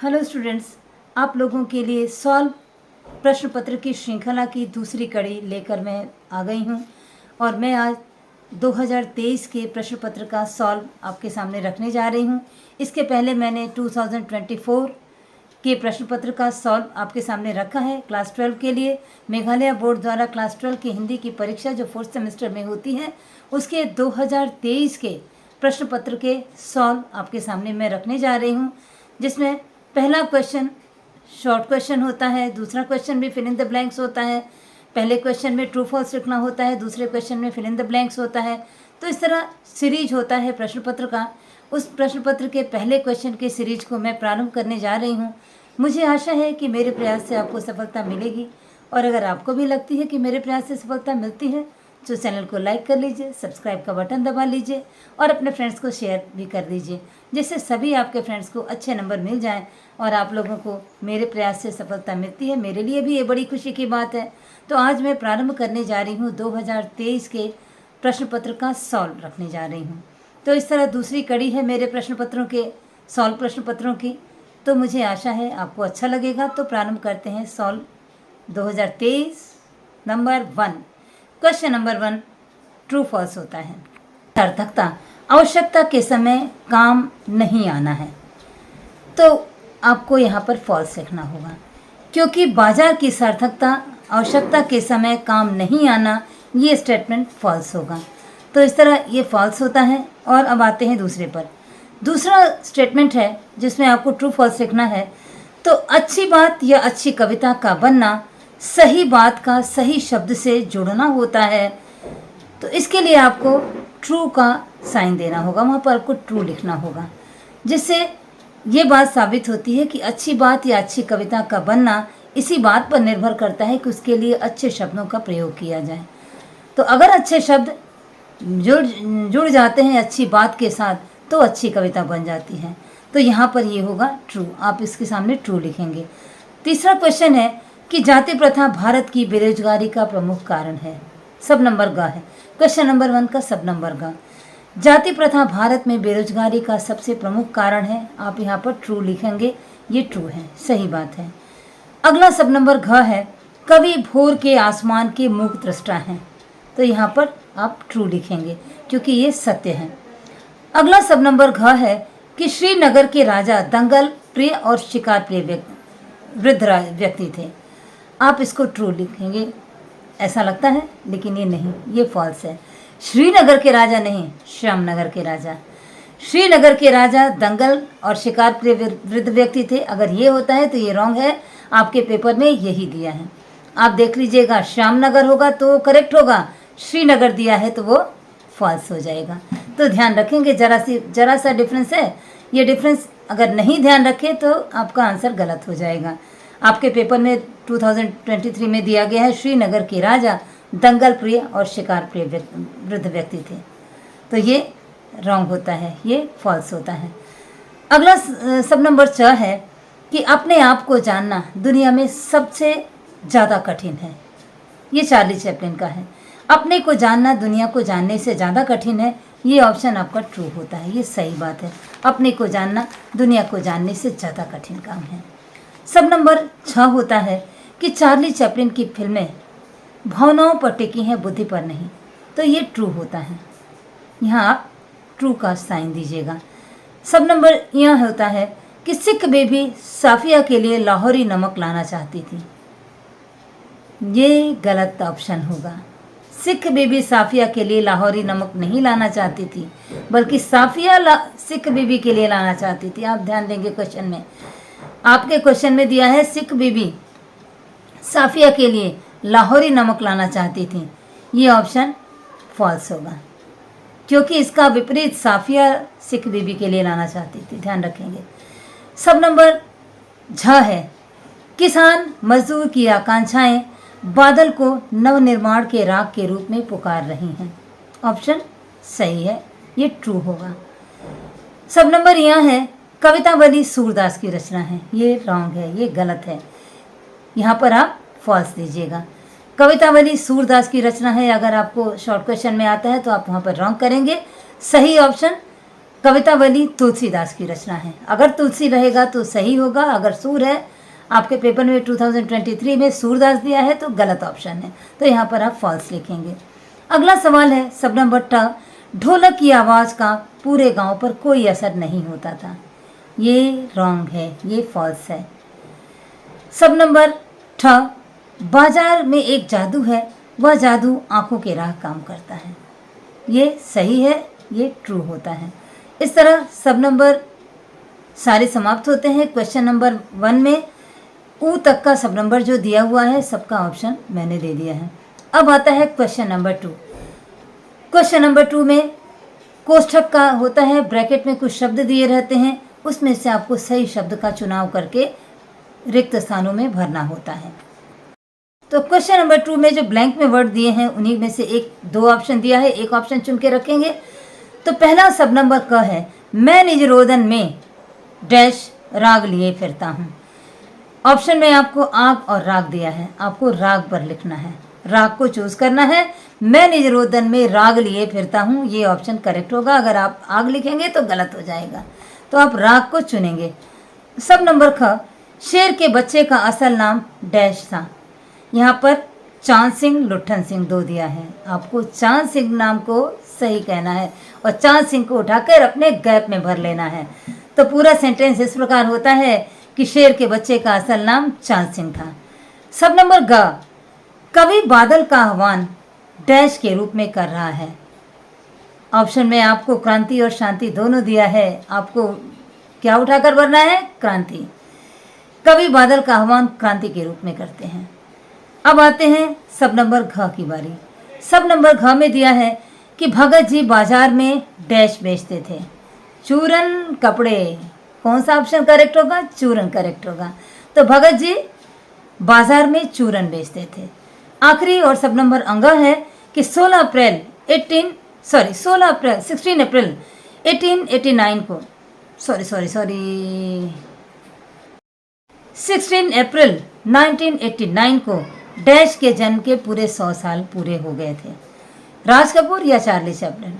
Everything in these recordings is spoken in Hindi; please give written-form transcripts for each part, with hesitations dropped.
हेलो स्टूडेंट्स, आप लोगों के लिए सॉल्व प्रश्न पत्र की श्रृंखला की दूसरी कड़ी लेकर मैं आ गई हूं और मैं आज 2023 के प्रश्न पत्र का सॉल्व आपके सामने रखने जा रही हूं। इसके पहले मैंने 2024 के प्रश्न पत्र का सॉल्व आपके सामने रखा है। क्लास 12 के लिए मेघालय बोर्ड द्वारा क्लास 12 की हिंदी की परीक्षा जो 4th सेमेस्टर में होती है उसके 2023 के प्रश्न पत्र के सॉल्व आपके सामने मैं रखने जा रही हूँ, जिसमें पहला क्वेश्चन शॉर्ट क्वेश्चन होता है, दूसरा क्वेश्चन भी फिल इन द ब्लैंक्स होता है। पहले क्वेश्चन में ट्रू फॉल्स लिखना होता है, दूसरे क्वेश्चन में फिल इन द ब्लैंक्स होता है। तो इस तरह सीरीज होता है प्रश्न पत्र का। उस प्रश्न पत्र के पहले क्वेश्चन के सीरीज को मैं प्रारंभ करने जा रही हूँ। मुझे आशा है कि मेरे प्रयास से आपको सफलता मिलेगी, और अगर आपको भी लगती है कि मेरे प्रयास से सफलता मिलती है तो चैनल को लाइक कर लीजिए, सब्सक्राइब का बटन दबा लीजिए और अपने फ्रेंड्स को शेयर भी कर दीजिए, जिससे सभी आपके फ्रेंड्स को अच्छे नंबर मिल जाएं और आप लोगों को मेरे प्रयास से सफलता मिलती है। मेरे लिए भी ये बड़ी खुशी की बात है। तो आज मैं प्रारंभ करने जा रही हूँ 2023 के प्रश्न पत्र का सॉल्व रखने जा रही हूँ। तो इस तरह दूसरी कड़ी है मेरे प्रश्न पत्रों के सॉल्व प्रश्न पत्रों की। तो मुझे आशा है आपको अच्छा लगेगा। तो प्रारंभ करते हैं solve 2023 number 1। Question number 1 true false होता है। सार्थकता आवश्यकता के समय काम नहीं आना है, तो आपको यहाँ पर फॉल्स लिखना होगा, क्योंकि बाजार की सार्थकता आवश्यकता के समय काम नहीं आना, ये स्टेटमेंट फॉल्स होगा। तो इस तरह ये फॉल्स होता है। और अब आते हैं दूसरे पर। दूसरा स्टेटमेंट है जिसमें आपको ट्रू फॉल्स लिखना है। तो अच्छी बात या अच्छी कविता का बनना सही बात का सही शब्द से जुड़ना होता है। तो इसके लिए आपको ट्रू का साइन देना होगा, वहाँ पर आपको ट्रू लिखना होगा, जिससे ये बात साबित होती है कि अच्छी बात या अच्छी कविता का बनना इसी बात पर निर्भर करता है कि उसके लिए अच्छे शब्दों का प्रयोग किया जाए। तो अगर अच्छे शब्द जुड़ जाते हैं अच्छी बात के साथ तो अच्छी कविता बन जाती है। तो यहाँ पर ये होगा ट्रू, आप इसके सामने ट्रू लिखेंगे। तीसरा क्वेश्चन है कि जाति प्रथा भारत की बेरोजगारी का प्रमुख कारण है। सब नंबर ग है। क्वेश्चन नंबर 1 का सब नंबर ग। जाति प्रथा भारत में बेरोजगारी का सबसे प्रमुख कारण है। आप यहाँ पर ट्रू लिखेंगे, ये ट्रू है, सही बात है। अगला सब नंबर घ है, कवि भोर के आसमान के मूक दृष्टा हैं। तो यहाँ पर आप ट्रू लिखेंगे क्योंकि ये सत्य है। अगला सब नंबर घ है कि श्रीनगर के राजा दंगल प्रिय और शिकार प्रिय वृद्ध व्यक्ति थे। आप इसको ट्रू लिखेंगे, ऐसा लगता है लेकिन ये नहीं, ये फॉल्स है। श्रीनगर के राजा नहीं, श्यामनगर के राजा। श्रीनगर के राजा दंगल और शिकार प्रिय वृद्ध व्यक्ति थे। अगर ये होता है तो ये रॉन्ग है, आपके पेपर में यही दिया है। आप देख लीजिएगा, श्यामनगर होगा तो करेक्ट होगा, श्रीनगर दिया है तो वो फॉल्स हो जाएगा। तो ध्यान रखेंगे, जरा सा डिफरेंस है। ये डिफरेंस अगर नहीं ध्यान रखें तो आपका आंसर गलत हो जाएगा। आपके पेपर में 2023 में दिया गया है श्रीनगर के राजा दंगल प्रिय और शिकार प्रिय वृद्ध व्यक्ति थे। तो ये रॉन्ग होता है, ये फॉल्स होता है। अगला सब नंबर च है कि अपने आप को जानना दुनिया में सबसे ज़्यादा कठिन है। ये चार्ली चैपलिन का है। अपने को जानना दुनिया को जानने से ज़्यादा कठिन है। ये ऑप्शन आपका ट्रू होता है, ये सही बात है। अपने को जानना दुनिया को जानने से ज़्यादा कठिन काम है। सब नंबर 6 होता है कि चार्ली चैपलिन की फिल्में भावनाओं पर टिकी हैं, बुद्धि पर नहीं। तो ये ट्रू होता है, यहाँ आप ट्रू का साइन दीजिएगा। सब नंबर यहाँ होता है कि सिख बेबी साफिया के लिए लाहौरी नमक लाना चाहती थी। ये गलत ऑप्शन होगा। सिख बेबी साफिया के लिए लाहौरी नमक नहीं लाना चाहती थी, बल्कि साफिया सिख बेबी के लिए लाना चाहती थी। आप ध्यान देंगे, क्वेश्चन में आपके क्वेश्चन में दिया है सिख बीबी साफिया के लिए लाहौरी नमक लाना चाहती थी। ये ऑप्शन फॉल्स होगा, क्योंकि इसका विपरीत साफिया सिख बीबी के लिए लाना चाहती थी। ध्यान रखेंगे। सब नंबर झ है, किसान मजदूर की आकांक्षाएं बादल को नवनिर्माण के राग के रूप में पुकार रही हैं। ऑप्शन सही है, ये ट्रू होगा। सब नंबर यहाँ है, कवितावली सूरदास की रचना है। ये रॉन्ग है, ये गलत है, यहाँ पर आप फॉल्स दीजिएगा। कवितावली सूरदास की रचना है। अगर आपको शॉर्ट क्वेश्चन में आता है तो आप वहाँ पर रॉन्ग करेंगे। सही ऑप्शन कवितावली तुलसीदास की रचना है। अगर तुलसी रहेगा तो सही होगा, अगर सूर है, आपके पेपर में 2023 में सूरदास दिया है तो गलत ऑप्शन है, तो यहाँ पर आप फॉल्स लिखेंगे। अगला सवाल है सब नंबर ट, ढोलक की आवाज़ का पूरे गांव पर कोई असर नहीं होता था। ये रॉन्ग है, ये फॉल्स है। सब नंबर ठ, बाजार में एक जादू है, वह जादू आंखों के राह काम करता है। ये सही है, ये ट्रू होता है। इस तरह सब नंबर सारे समाप्त होते हैं। क्वेश्चन नंबर 1 में ऊ तक का सब नंबर जो दिया हुआ है सबका ऑप्शन मैंने दे दिया है। अब आता है क्वेश्चन नंबर 2। क्वेश्चन नंबर 2 में कोष्ठक का होता है, ब्रैकेट में कुछ शब्द दिए रहते हैं, उसमें से आपको सही शब्द का चुनाव करके रिक्त स्थानों में भरना होता है। तो क्वेश्चन नंबर 2 में जो ब्लैंक में वर्ड दिए हैं उन्हीं में से दो ऑप्शन दिया है, एक ऑप्शन चुन के रखेंगे। तो पहला सब नंबर क है, मैं निज रोदन में डैश राग लिए फिरता हूँ। ऑप्शन में आपको आग और राग दिया है, आपको राग पर लिखना है, राग को चूज करना है। मैं निज रोदन में राग लिए फिरता हूँ, ये ऑप्शन करेक्ट होगा। अगर आप आग लिखेंगे तो गलत हो जाएगा, तो आप राग को चुनेंगे। सब नंबर ख, शेर के बच्चे का असल नाम डैश था। यहाँ पर चांद सिंह लुट्ठन सिंह 2 दिया है, आपको चांद सिंह नाम को सही कहना है और चांद सिंह को उठाकर अपने गैप में भर लेना है। तो पूरा सेंटेंस इस प्रकार होता है कि शेर के बच्चे का असल नाम चांद सिंह था। सब नंबर ग, कवि बादल का आह्वान डैश के रूप में कर रहा है। ऑप्शन में आपको क्रांति और शांति दोनों दिया है, आपको क्या उठाकर भरना है? क्रांति। कवि बादल का आह्वान क्रांति के रूप में करते हैं। अब आते हैं सब नंबर घ की बारी। सब नंबर घ में दिया है कि भगत जी बाजार में डैश बेचते थे, चूरन कपड़े। कौन सा ऑप्शन करेक्ट होगा? चूरन करेक्ट होगा। तो भगत जी बाजार में चूरन बेचते थे। आखिरी और सब नंबर अंग है कि 16 अप्रैल 16 अप्रैल 1889 को 16 अप्रैल 1989 को डैश के जन्म के पूरे 100 साल पूरे हो गए थे। राज कपूर या चार्ली चैपलिन?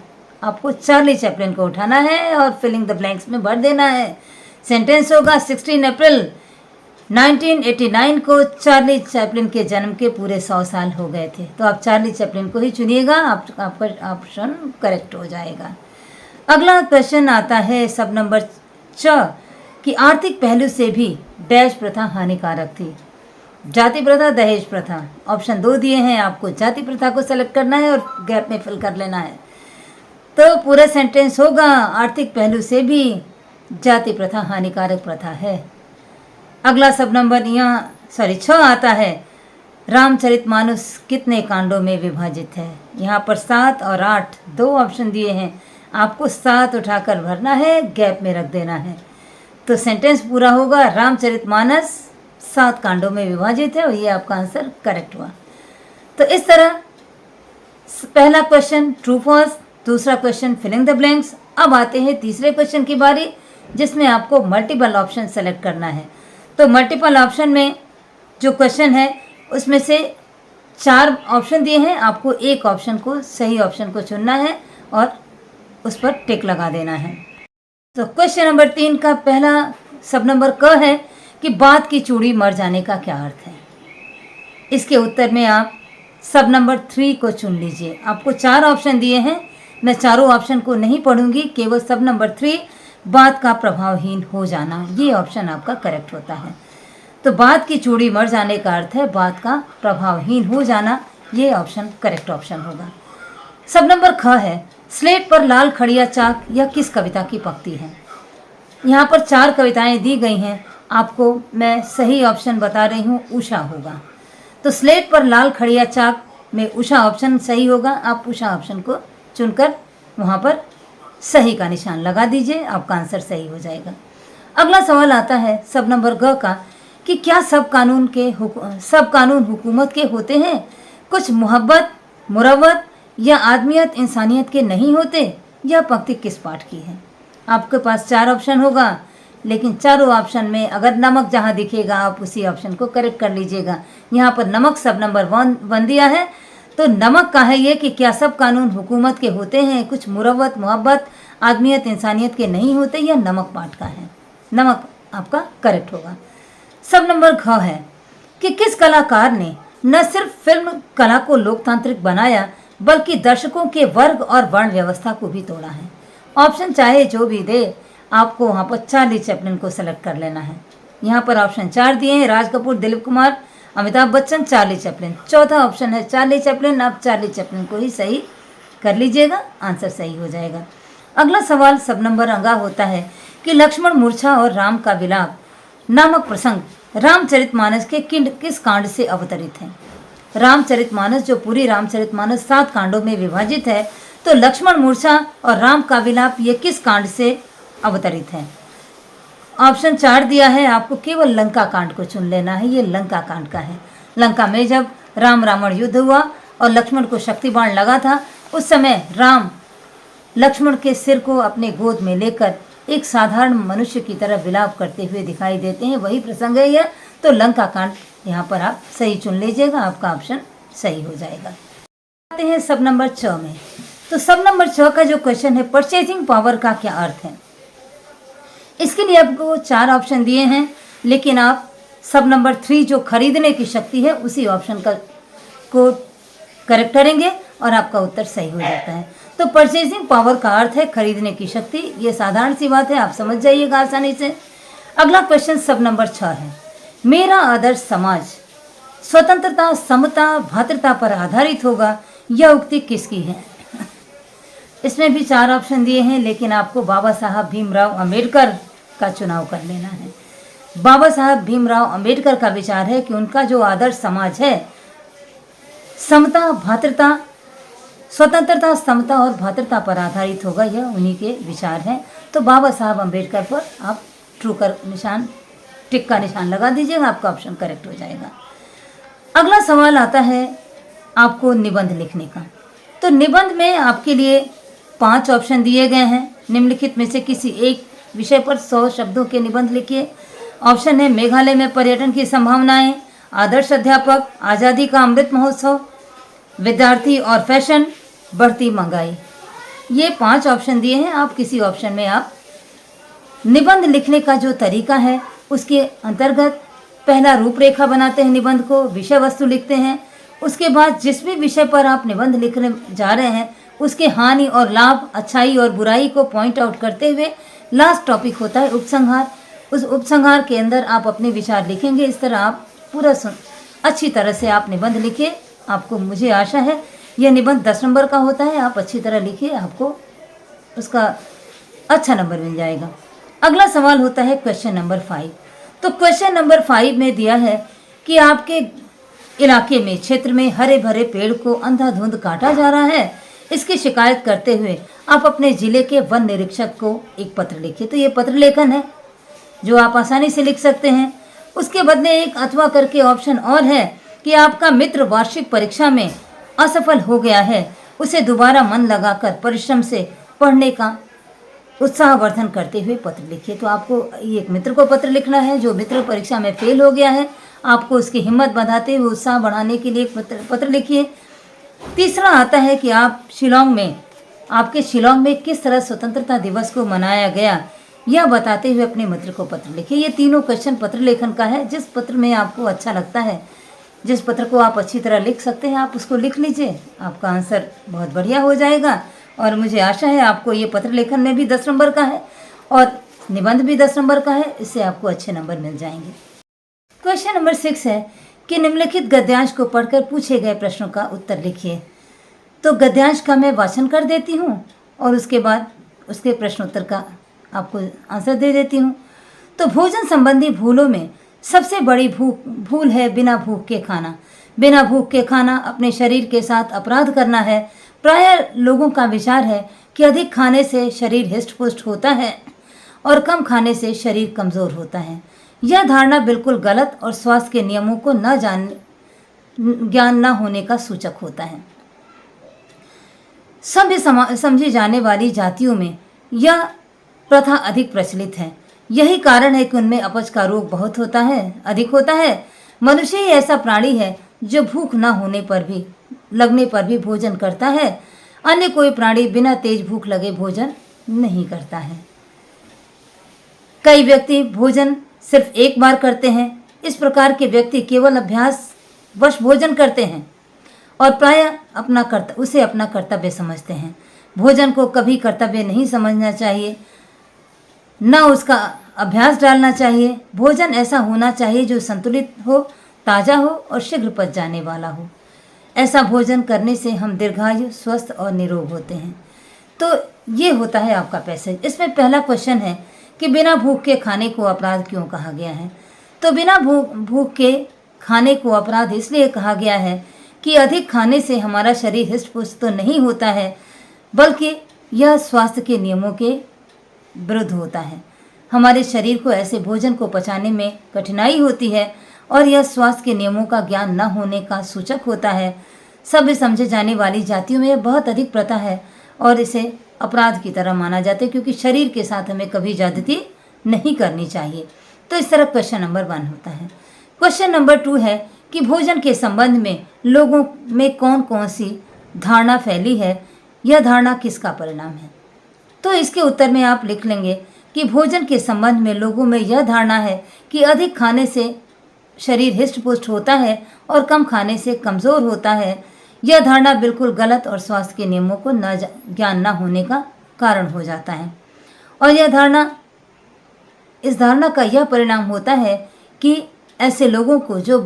आपको चार्ली चैपलिन को उठाना है और फिलिंग द ब्लैंक्स में भर देना है। सेंटेंस होगा 16 अप्रैल 1989 को चार्ली चैपलिन के जन्म के पूरे 100 साल हो गए थे। तो आप चार्ली चैपलिन को ही चुनिएगा, आपका ऑप्शन करेक्ट हो जाएगा। अगला क्वेश्चन आता है सब नंबर च, कि आर्थिक पहलू से भी डैश प्रथा हानिकारक थी। जाति प्रथा, दहेज प्रथा। ऑप्शन 2 दिए हैं, आपको जाति प्रथा को सेलेक्ट करना है और गैप में फिल कर लेना है। तो पूरा सेंटेंस होगा आर्थिक पहलू से भी जाति प्रथा हानिकारक प्रथा है। अगला सब नंबर 6 आता है, रामचरितमानस कितने कांडों में विभाजित है। यहाँ पर 7 और 8 2 ऑप्शन दिए हैं, आपको 7 उठाकर भरना है, गैप में रख देना है। तो सेंटेंस पूरा होगा रामचरितमानस 7 कांडों में विभाजित है और ये आपका आंसर करेक्ट हुआ। तो इस तरह पहला क्वेश्चन ट्रू फॉल्स, दूसरा क्वेश्चन फिलिंग द ब्लैंक्स। अब आते हैं तीसरे क्वेश्चन की बारी, जिसमें आपको मल्टीपल ऑप्शन सेलेक्ट करना है। तो मल्टीपल ऑप्शन में जो क्वेश्चन है उसमें से 4 ऑप्शन दिए हैं, आपको एक ऑप्शन को सही ऑप्शन को चुनना है और उस पर टिक लगा देना है। तो क्वेश्चन नंबर 3 का पहला सब नंबर क है कि बात की चूड़ी मर जाने का क्या अर्थ है। इसके उत्तर में आप सब नंबर 3 को चुन लीजिए। आपको 4 ऑप्शन दिए हैं, मैं चारों ऑप्शन को नहीं पढ़ूंगी, केवल सब नंबर 3 बात का प्रभावहीन हो जाना, ये ऑप्शन आपका करेक्ट होता है। तो बात की चूड़ी मर जाने का अर्थ है बात का प्रभावहीन हो जाना, ये ऑप्शन करेक्ट ऑप्शन होगा। सब नंबर ख है, स्लेट पर लाल खड़िया चाक यह किस कविता की पंक्ति है। यहाँ पर 4 कविताएं दी गई हैं, आपको मैं सही ऑप्शन बता रही हूँ, उषा होगा। तो स्लेट पर लाल खड़िया चाक में उषा ऑप्शन सही होगा। आप उषा ऑप्शन को चुनकर वहाँ पर सही का निशान लगा दीजिए, आपका आंसर सही हो जाएगा। अगला सवाल आता है सब नंबर ग का कि क्या सब कानून हुकूमत के होते हैं, कुछ मोहब्बत मुरव्वत या आदमियत इंसानियत के नहीं होते। यह पंक्ति किस पाठ की है। आपके पास 4 ऑप्शन होगा, लेकिन चारों ऑप्शन में अगर नमक जहां दिखेगा आप उसी ऑप्शन को करेक्ट कर लीजिएगा। यहाँ पर नमक सब नंबर 1 दिया है, तो नमक का है ये कि क्या सब कानून हुकूमत के होते हैं, कुछ मुरव्वत मोहब्बत आदमियत इंसानियत के नहीं होते, यह नमक पाठ का है। नमक आपका करेक्ट होगा। सब नंबर घ है कि किस कलाकार ने न सिर्फ फिल्म कला को लोकतांत्रिक बनाया बल्कि दर्शकों के वर्ग और वर्ण व्यवस्था को भी तोड़ा है। ऑप्शन चाहे जो भी दे, आपको वहाँ पर चार्ली चैपलिन को सेलेक्ट कर लेना है। यहाँ पर ऑप्शन 4 दिए हैं, राज कपूर, दिलीप कुमार, अमिताभ बच्चन, चार्ली चैपलिन। चौथा ऑप्शन है चार्ली चैपलिन। आप चार्ली चैपलिन को ही सही कर लीजिएगा, आंसर सही हो जाएगा। अगला सवाल सब नंबर अंगा होता है कि लक्ष्मण मूर्छा और राम का विलाप नामक प्रसंग रामचरितमानस के किस कांड से अवतरित है। रामचरितमानस, जो पूरी रामचरितमानस 7 कांडों में विभाजित है, तो लक्ष्मण मूर्छा और राम का विलाप ये किस कांड से अवतरित है। ऑप्शन 4 दिया है, आपको केवल लंका कांड को चुन लेना है। ये लंका कांड का है। लंका में जब राम रावण युद्ध हुआ और लक्ष्मण को शक्ति बाण लगा था, उस समय राम लक्ष्मण के सिर को अपने गोद में लेकर एक साधारण मनुष्य की तरह विलाप करते हुए दिखाई देते हैं। वही प्रसंग है यह। तो लंका कांड यहाँ पर आप सही चुन लीजिएगा, आपका ऑप्शन सही हो जाएगा। आते हैं सब नंबर 6 में। तो सब नंबर 6 का जो क्वेश्चन है, परचेजिंग पावर का क्या अर्थ है। इसके लिए आपको 4 ऑप्शन दिए हैं, लेकिन आप सब नंबर 3 जो खरीदने की शक्ति है उसी ऑप्शन को करेक्ट करेंगे और आपका उत्तर सही हो जाता है। तो परचेजिंग पावर का अर्थ है खरीदने की शक्ति। ये साधारण सी बात है, आप समझ जाइएगा आसानी से। अगला क्वेश्चन सब नंबर 6 है, मेरा आदर्श समाज स्वतंत्रता, समता, भ्रातृता पर आधारित होगा, यह उक्ति किसकी है। इसमें भी 4 ऑप्शन दिए हैं, लेकिन आपको बाबा साहब भीमराव अंबेडकर का चुनाव कर लेना है। बाबा साहब भीमराव अंबेडकर का विचार है कि उनका जो आदर्श समाज है, समता, भ्रातृता, स्वतंत्रता, समता और भ्रातृता पर आधारित होगा, यह उन्हीं के विचार हैं। तो बाबा साहब अंबेडकर पर आप ट्रू का निशान, टिक का निशान लगा दीजिएगा, आपका ऑप्शन करेक्ट हो जाएगा। अगला सवाल आता है आपको निबंध लिखने का। तो निबंध में आपके लिए 5 ऑप्शन दिए गए हैं। निम्नलिखित में से किसी एक विषय पर 100 शब्दों के निबंध लिखिए। ऑप्शन है मेघालय में पर्यटन की संभावनाएं, आदर्श अध्यापक, आज़ादी का अमृत महोत्सव, विद्यार्थी और फैशन, बढ़ती महंगाई। ये 5 ऑप्शन दिए हैं। आप किसी ऑप्शन में आप निबंध लिखने का जो तरीका है उसके अंतर्गत पहला रूपरेखा बनाते हैं, निबंध को, विषय वस्तु लिखते हैं। उसके बाद जिस भी विषय पर आप निबंध लिखने जा रहे हैं उसके हानि और लाभ, अच्छाई और बुराई को पॉइंट आउट करते हुए लास्ट टॉपिक होता है उपसंहार। उस उपसंहार के अंदर आप अपने विचार लिखेंगे। इस तरह आप पूरा अच्छी तरह से आप निबंध लिखिए। आपको, मुझे आशा है, यह निबंध 10 नंबर का होता है। आप अच्छी तरह लिखिए, आपको उसका अच्छा नंबर मिल जाएगा। अगला सवाल होता है क्वेश्चन नंबर 5। तो क्वेश्चन नंबर 5 में दिया है कि आपके इलाके में, क्षेत्र में हरे भरे पेड़ को अंधाधुंध काटा जा रहा है। इसकी शिकायत करते हुए आप अपने जिले के वन निरीक्षक को एक पत्र लिखिए। तो ये पत्र लेखन है जो आप आसानी से लिख सकते हैं। उसके बदले एक अथवा करके ऑप्शन और है कि आपका मित्र वार्षिक परीक्षा में असफल हो गया है, उसे दोबारा मन लगाकर परिश्रम से पढ़ने का उत्साहवर्धन करते हुए पत्र लिखिए। तो आपको एक मित्र को पत्र लिखना है जो मित्र परीक्षा में फेल हो गया है। आपको उसकी हिम्मत बढ़ाते हुए उत्साह बढ़ाने के लिए एक पत्र लिखिए। तीसरा आता है कि आप आपके शिलोंग में किस तरह स्वतंत्रता दिवस को मनाया गया, यह बताते हुए अपने मित्र को पत्र लिखिए। ये तीनों क्वेश्चन पत्र लेखन का है। जिस पत्र में आपको अच्छा लगता है, जिस पत्र को आप अच्छी तरह लिख सकते हैं, आप उसको लिख लीजिए। आपका आंसर बहुत बढ़िया हो जाएगा और मुझे आशा है आपको ये पत्र लेखन में भी 10 नंबर का है और निबंध भी 10 नंबर का है। इससे आपको अच्छे नंबर मिल जाएंगे। क्वेश्चन नंबर 6 है कि निम्नलिखित गद्यांश को पढ़कर पूछे गए प्रश्नों का उत्तर लिखिए। तो गद्यांश का मैं वाचन कर देती हूँ और उसके बाद उसके प्रश्नोत्तर का आपको आंसर दे देती हूँ। तो भोजन संबंधी भूलों में सबसे बड़ी भूल है बिना भूख के खाना। बिना भूख के खाना अपने शरीर के साथ अपराध करना है। प्रायः लोगों का विचार है कि अधिक खाने से शरीर हिष्ट पुष्ट होता है और कम खाने से शरीर कमज़ोर होता है। यह धारणा बिल्कुल गलत और स्वास्थ्य के नियमों को ज्ञान न होने का सूचक होता है। सभ्य समझी जाने वाली जातियों में यह प्रथा अधिक प्रचलित है। यही कारण है कि उनमें अपच का रोग बहुत अधिक होता है। मनुष्य ही ऐसा प्राणी है जो भूख न लगने पर भी भोजन करता है। अन्य कोई प्राणी बिना तेज भूख लगे भोजन नहीं करता है। कई व्यक्ति भोजन सिर्फ एक बार करते हैं। इस प्रकार के व्यक्ति केवल अभ्यास वश भोजन करते हैं और प्रायः उसे अपना कर्तव्य समझते हैं। भोजन को कभी कर्तव्य नहीं समझना चाहिए, न उसका अभ्यास डालना चाहिए। भोजन ऐसा होना चाहिए जो संतुलित हो, ताज़ा हो और शीघ्र पच जाने वाला हो। ऐसा भोजन करने से हम दीर्घायु, स्वस्थ और निरोग होते हैं। तो ये होता है आपका पैसेज। इसमें पहला क्वेश्चन है कि बिना भूख के खाने को अपराध क्यों कहा गया है। तो बिना भूख के खाने को अपराध इसलिए कहा गया है कि अधिक खाने से हमारा शरीर हृष्ट-पुष्ट तो नहीं होता है, बल्कि यह स्वास्थ्य के नियमों के विरुद्ध होता है। हमारे शरीर को ऐसे भोजन को पचाने में कठिनाई होती है और यह स्वास्थ्य के नियमों का ज्ञान न होने का सूचक होता है। सभ्य समझे जाने वाली जातियों में यह बहुत अधिक प्रथा है और इसे अपराध की तरह माना जाता है, क्योंकि शरीर के साथ हमें कभी ज्यादती नहीं करनी चाहिए। तो इस तरह क्वेश्चन नंबर 1 होता है। क्वेश्चन नंबर 2 है कि भोजन के संबंध में लोगों में कौन कौन सी धारणा फैली है, यह धारणा किसका परिणाम है। तो इसके उत्तर में आप लिख लेंगे कि भोजन के संबंध में लोगों में यह धारणा है कि अधिक खाने से शरीर हृष्ट-पुष्ट होता है और कम खाने से कमज़ोर होता है। यह धारणा बिल्कुल गलत और स्वास्थ्य के नियमों को ज्ञान न होने का कारण हो जाता है। और इस धारणा का यह परिणाम होता है कि ऐसे लोगों को जो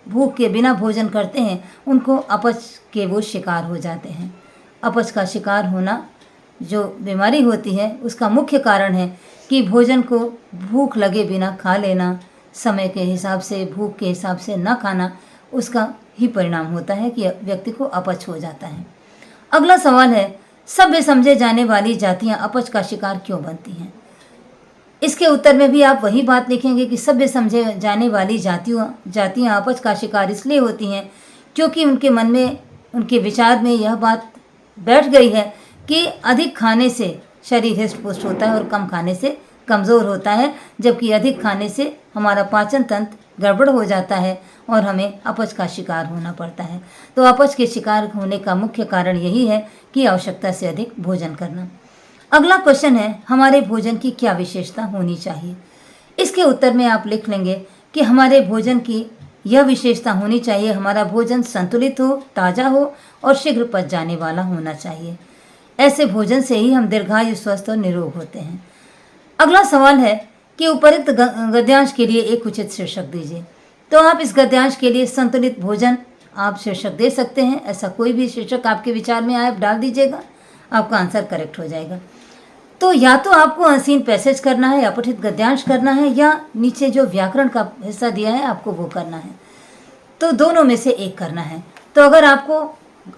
भूख के बिना भोजन करते हैं, उनको अपच के वो शिकार हो जाते हैं। अपच का शिकार होना जो बीमारी होती है, उसका मुख्य कारण है कि भोजन को भूख लगे बिना खा लेना, समय के हिसाब से, भूख के हिसाब से न खाना, उसका ही परिणाम होता है कि व्यक्ति को अपच हो जाता है। अगला सवाल है, सभ्य समझे जाने वाली जातियां अपच का शिकार क्यों बनती हैं। इसके उत्तर में भी आप वही बात लिखेंगे कि सभ्य समझे जाने वाली जातियां अपच का शिकार इसलिए होती हैं क्योंकि उनके मन में, उनके विचार में यह बात बैठ गई है कि अधिक खाने से शरीर हृष्ट-पुष्ट होता है और कम खाने से कमज़ोर होता है, जबकि अधिक खाने से हमारा पाचन तंत्र गड़बड़ हो जाता है और हमें अपच का शिकार होना पड़ता है। तो अपच के शिकार होने का मुख्य कारण यही है कि आवश्यकता से अधिक भोजन करना। अगला क्वेश्चन है, हमारे भोजन की क्या विशेषता होनी चाहिए। इसके उत्तर में आप लिख लेंगे कि हमारे भोजन की यह विशेषता होनी चाहिए, हमारा भोजन संतुलित हो, ताज़ा हो और शीघ्र पच जाने वाला होना चाहिए। ऐसे भोजन से ही हम दीर्घायु, स्वस्थ और निरोग होते हैं। अगला सवाल है कि उपरोक्त गद्यांश के लिए एक उचित शीर्षक दीजिए। तो आप इस गद्यांश के लिए संतुलित भोजन आप शीर्षक दे सकते हैं। ऐसा कोई भी शीर्षक आपके विचार में आए, आप डाल दीजिएगा, आपका आंसर करेक्ट हो जाएगा। तो या तो आपको अनसीन पैसेज करना है, अपठित गद्यांश करना है, या नीचे जो व्याकरण का हिस्सा दिया है आपको वो करना है। तो दोनों में से एक करना है। तो अगर आपको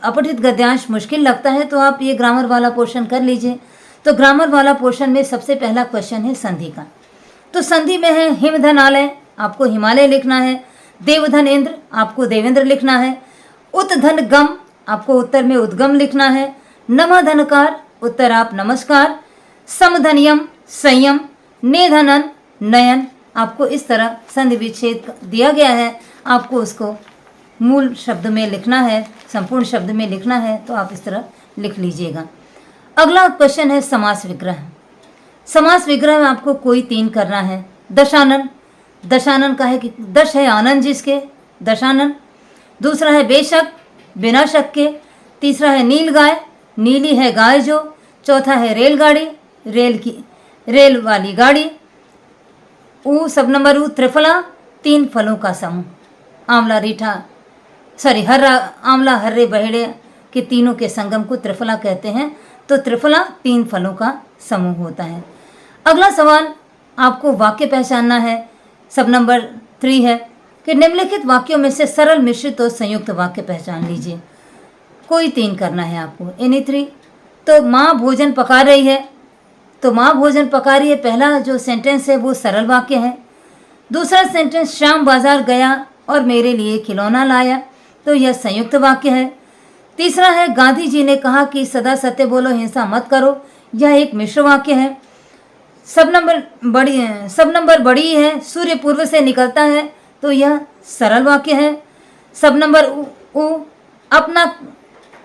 अपठित गद्यांश मुश्किल लगता है तो आप ये ग्रामर वाला पोर्शन कर लीजिए। तो ग्रामर वाला पोर्शन में सबसे पहला क्वेश्चन है संधि का। तो संधि में है हिमधनालय, आपको हिमालय लिखना है। देवधन इंद्र, आपको देवेंद्र लिखना है। उत्धन गम, आपको उत्तर में उद्गम लिखना है। नमः धनकार, उत्तर आप नमस्कार। समधनियम, संयम। नेधनन, नयन। आपको इस तरह संधि विच्छेद दिया गया है, आपको उसको मूल शब्द में लिखना है, संपूर्ण शब्द में लिखना है, तो आप इस तरह लिख लीजिएगा। अगला क्वेश्चन है समास विग्रह। समास विग्रह में आपको कोई 3 करना है। दशानन, दशानन का है कि दश है आनंद जिसके, दशानन। दूसरा है बेशक, बिना शक के। तीसरा है नील गाय, नीली है गाय जो। चौथा है रेलगाड़ी, रेल वाली गाड़ी। सब नंबर त्रिफला, 3 फलों का समूह। आंवला, रीठा, हर्रा, आंवला, हर्रे, बहेड़े के तीनों के संगम को त्रिफला कहते हैं। तो त्रिफला 3 फलों का समूह होता है। अगला सवाल, आपको वाक्य पहचानना है। सब नंबर 3 है कि निम्नलिखित वाक्यों में से सरल, मिश्रित और संयुक्त वाक्य पहचान लीजिए। कोई 3 करना है आपको, एनी 3। तो माँ भोजन पका रही है, तो माँ भोजन पका रही है, पहला जो सेंटेंस है वो सरल वाक्य है। दूसरा सेंटेंस, श्याम बाजार गया और मेरे लिए खिलौना लाया, तो यह संयुक्त वाक्य है। तीसरा है, गांधी जी ने कहा कि सदा सत्य बोलो, हिंसा मत करो, यह एक मिश्र वाक्य है। सब नंबर बड़ी है, सूर्य पूर्व से निकलता है, तो यह सरल वाक्य है। सब नंबर उ, अपना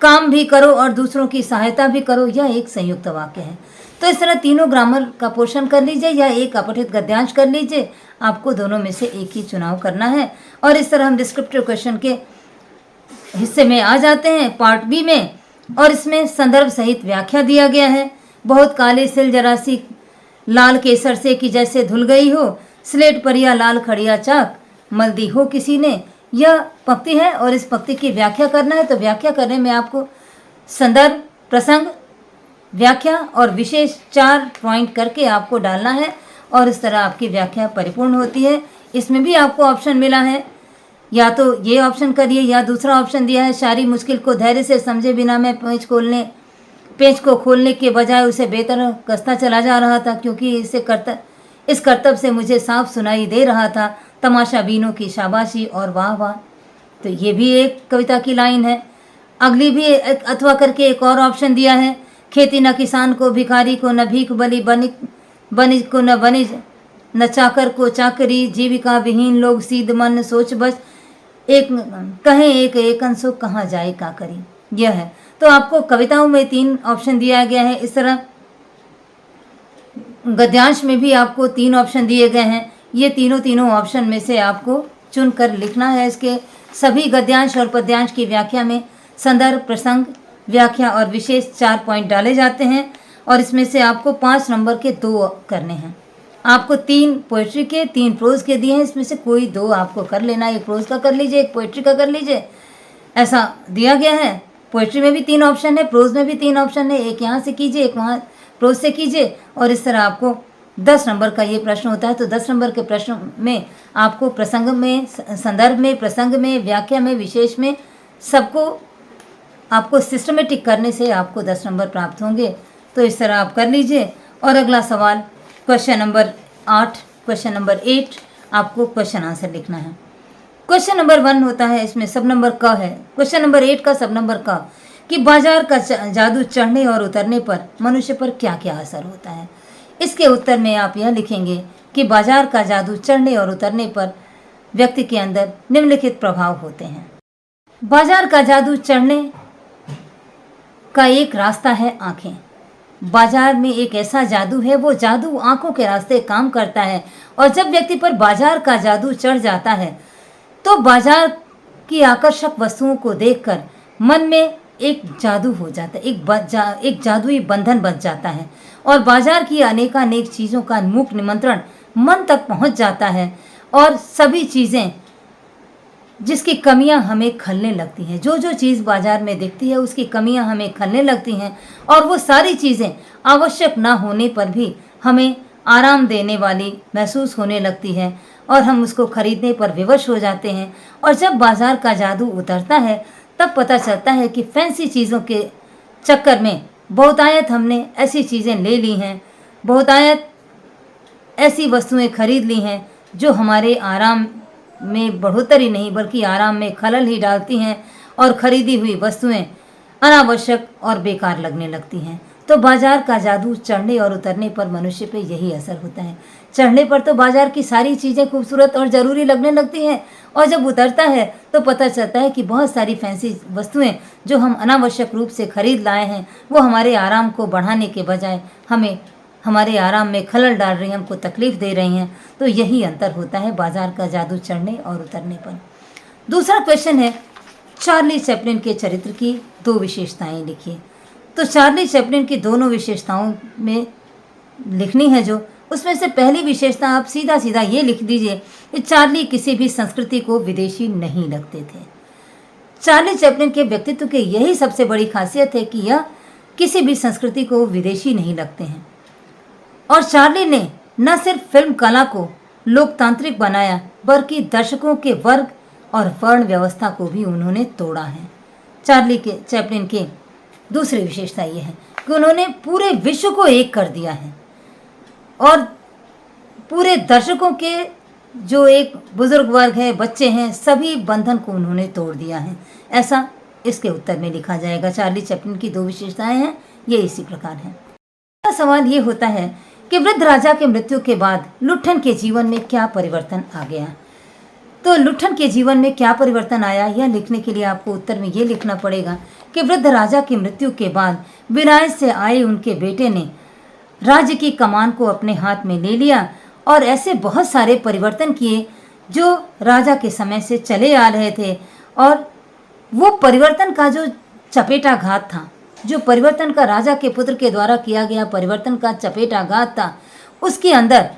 काम भी करो और दूसरों की सहायता भी करो, यह एक संयुक्त वाक्य है। तो इस तरह तीनों ग्रामर का पोर्शन कर लीजिए या एक अपठित गद्यांश कर लीजिए, आपको दोनों में से एक ही चुनाव करना है। और इस तरह हम डिस्क्रिप्टिव क्वेश्चन के हिस्से में आ जाते हैं, पार्ट बी में। और इसमें संदर्भ सहित व्याख्या दिया गया है। बहुत काली सिल जरासी लाल केसर से कि जैसे धुल गई हो, स्लेट पर या लाल खड़िया चाक मल दी हो किसी ने, यह पंक्ति है। और इस पंक्ति की व्याख्या करना है। तो व्याख्या करने में आपको संदर्भ, प्रसंग, व्याख्या और विशेष 4 पॉइंट करके आपको डालना है और इस तरह आपकी व्याख्या परिपूर्ण होती है। इसमें भी आपको ऑप्शन मिला है, या तो ये ऑप्शन करिए या दूसरा ऑप्शन दिया है, सारी मुश्किल को धैर्य से समझे बिना मैं पेच को खोलने के बजाय उसे बेहतर कसता चला जा रहा था, क्योंकि इस करतब से मुझे साफ सुनाई दे रहा था तमाशा बीनों की शाबाशी और वाह वाह। तो ये भी एक कविता की लाइन है। अगली भी अथवा करके एक और ऑप्शन दिया है, खेती न किसान को, भिखारी को न भीख बलि, बनिज को न बनिज, न चाकर को चाकरी, जीविका विहीन लोग सीध मन सोच बस, एक कहें एक एकन सो कहाँ जाए का करी, यह है। तो आपको कविताओं में 3 ऑप्शन दिया गया है। इस तरह गद्यांश में भी आपको 3 ऑप्शन दिए गए हैं। ये तीनों ऑप्शन में से आपको चुनकर लिखना है। इसके सभी गद्यांश और पद्यांश की व्याख्या में संदर्भ, प्रसंग, व्याख्या और विशेष 4 पॉइंट डाले जाते हैं और इसमें से आपको 5 नंबर के 2 करने हैं। आपको 3 पोइट्री के, 3 प्रोज के दिए हैं, इसमें से कोई 2 आपको कर लेना। एक प्रोज का कर लीजिए, एक पोइट्री का कर लीजिए, ऐसा दिया गया है। पोइट्री में भी 3 ऑप्शन है, प्रोज में भी 3 ऑप्शन है, एक यहाँ से कीजिए, एक वहाँ प्रोज से कीजिए। और इस तरह आपको 10 नंबर का ये प्रश्न होता है। तो 10 नंबर के प्रश्न में आपको प्रसंग में, संदर्भ में, प्रसंग में, व्याख्या में, विशेष में, सबको आपको सिस्टमेटिक करने से आपको 10 नंबर प्राप्त होंगे। तो इस तरह आप कर लीजिए। और अगला सवाल क्वेश्चन नंबर 8, क्वेश्चन नंबर 8 आपको क्वेश्चन आंसर लिखना है। क्वेश्चन नंबर 1 होता है, इसमें सब नंबर क है। क्वेश्चन नंबर 8 का सब नंबर क, कि बाजार का जादू चढ़ने और उतरने पर मनुष्य पर क्या क्या असर होता है। इसके उत्तर में आप यह लिखेंगे कि बाजार का जादू चढ़ने और उतरने पर व्यक्ति के अंदर निम्नलिखित प्रभाव होते हैं। बाजार का जादू चढ़ने का एक रास्ता है आंखें। बाजार में एक ऐसा जादू है, वो जादू आंखों के रास्ते काम करता है। और जब व्यक्ति पर बाजार का जादू चढ़ जाता है तो बाजार की आकर्षक वस्तुओं को देखकर मन में एक जादू हो जाता है, एक जादुई बंधन बच जाता है और बाजार की अनेकानेक चीज़ों का मूक निमंत्रण मन तक पहुंच जाता है और सभी चीज़ें जिसकी कमियां हमें खलने लगती हैं, जो जो चीज़ बाजार में दिखती है उसकी कमियां हमें खलने लगती हैं और वो सारी चीज़ें आवश्यक ना होने पर भी हमें आराम देने वाली महसूस होने लगती है और हम उसको खरीदने पर विवश हो जाते हैं। और जब बाजार का जादू उतरता है तब पता चलता है कि फैंसी चीज़ों के चक्कर में बहुतायत हमने ऐसी चीज़ें ले ली हैं, बहुतायत ऐसी वस्तुएं खरीद ली हैं जो हमारे आराम में बढ़ोतरी नहीं बल्कि आराम में खलल ही डालती हैं और खरीदी हुई वस्तुएं अनावश्यक और बेकार लगने लगती हैं। तो बाजार का जादू चढ़ने और उतरने पर मनुष्य पे यही असर होता है। चढ़ने पर तो बाजार की सारी चीज़ें खूबसूरत और ज़रूरी लगने लगती हैं और जब उतरता है तो पता चलता है कि बहुत सारी फैंसी वस्तुएं जो हम अनावश्यक रूप से खरीद लाए हैं वो हमारे आराम को बढ़ाने के बजाय हमें हमारे आराम में खलल डाल रही हैं, हमको तकलीफ़ दे रही हैं। तो यही अंतर होता है बाजार का जादू चढ़ने और उतरने पर। दूसरा क्वेश्चन है, चार्ली चैपलिन के चरित्र की 2 विशेषताएं लिखिए। तो चार्ली चैपलिन की दोनों विशेषताओं में लिखनी है जो, उसमें से पहली विशेषता आप सीधा सीधा ये लिख दीजिए कि चार्ली किसी भी संस्कृति को विदेशी नहीं लगते थे। चार्ली चैपलिन के व्यक्तित्व की यही सबसे बड़ी खासियत है कि यह किसी भी संस्कृति को विदेशी नहीं लगते हैं। और चार्ली ने न सिर्फ फिल्म कला को लोकतांत्रिक बनाया बल्कि दर्शकों के वर्ग और वर्ण व्यवस्था को भी उन्होंने तोड़ा है। चार्ली के चैपलिन के दूसरी विशेषता ये है कि उन्होंने पूरे विश्व को एक कर दिया है और पूरे दर्शकों के जो एक बुजुर्ग वर्ग है, बच्चे हैं, सभी बंधन को उन्होंने तोड़ दिया है। ऐसा इसके उत्तर में लिखा जाएगा। चार्ली चैपलिन की 2 विशेषताएं हैं, ये इसी प्रकार हैं। अगला सवाल ये होता है कि वृद्ध राजा के मृत्यु के बाद लुट्ठन के जीवन में क्या परिवर्तन आ गया। तो लुट्ठन के जीवन में क्या परिवर्तन आया, यह लिखने के लिए आपको उत्तर में ये लिखना पड़ेगा कि वृद्ध राजा की मृत्यु के बाद विलायत से आए उनके बेटे ने राज्य की कमान को अपने हाथ में ले लिया और ऐसे बहुत सारे परिवर्तन किए जो राजा के समय से चले आ रहे थे। और वो परिवर्तन का जो चपेटाघात था, जो परिवर्तन का राजा के पुत्र के द्वारा किया गया परिवर्तन का चपेटाघात था, उसके अंदर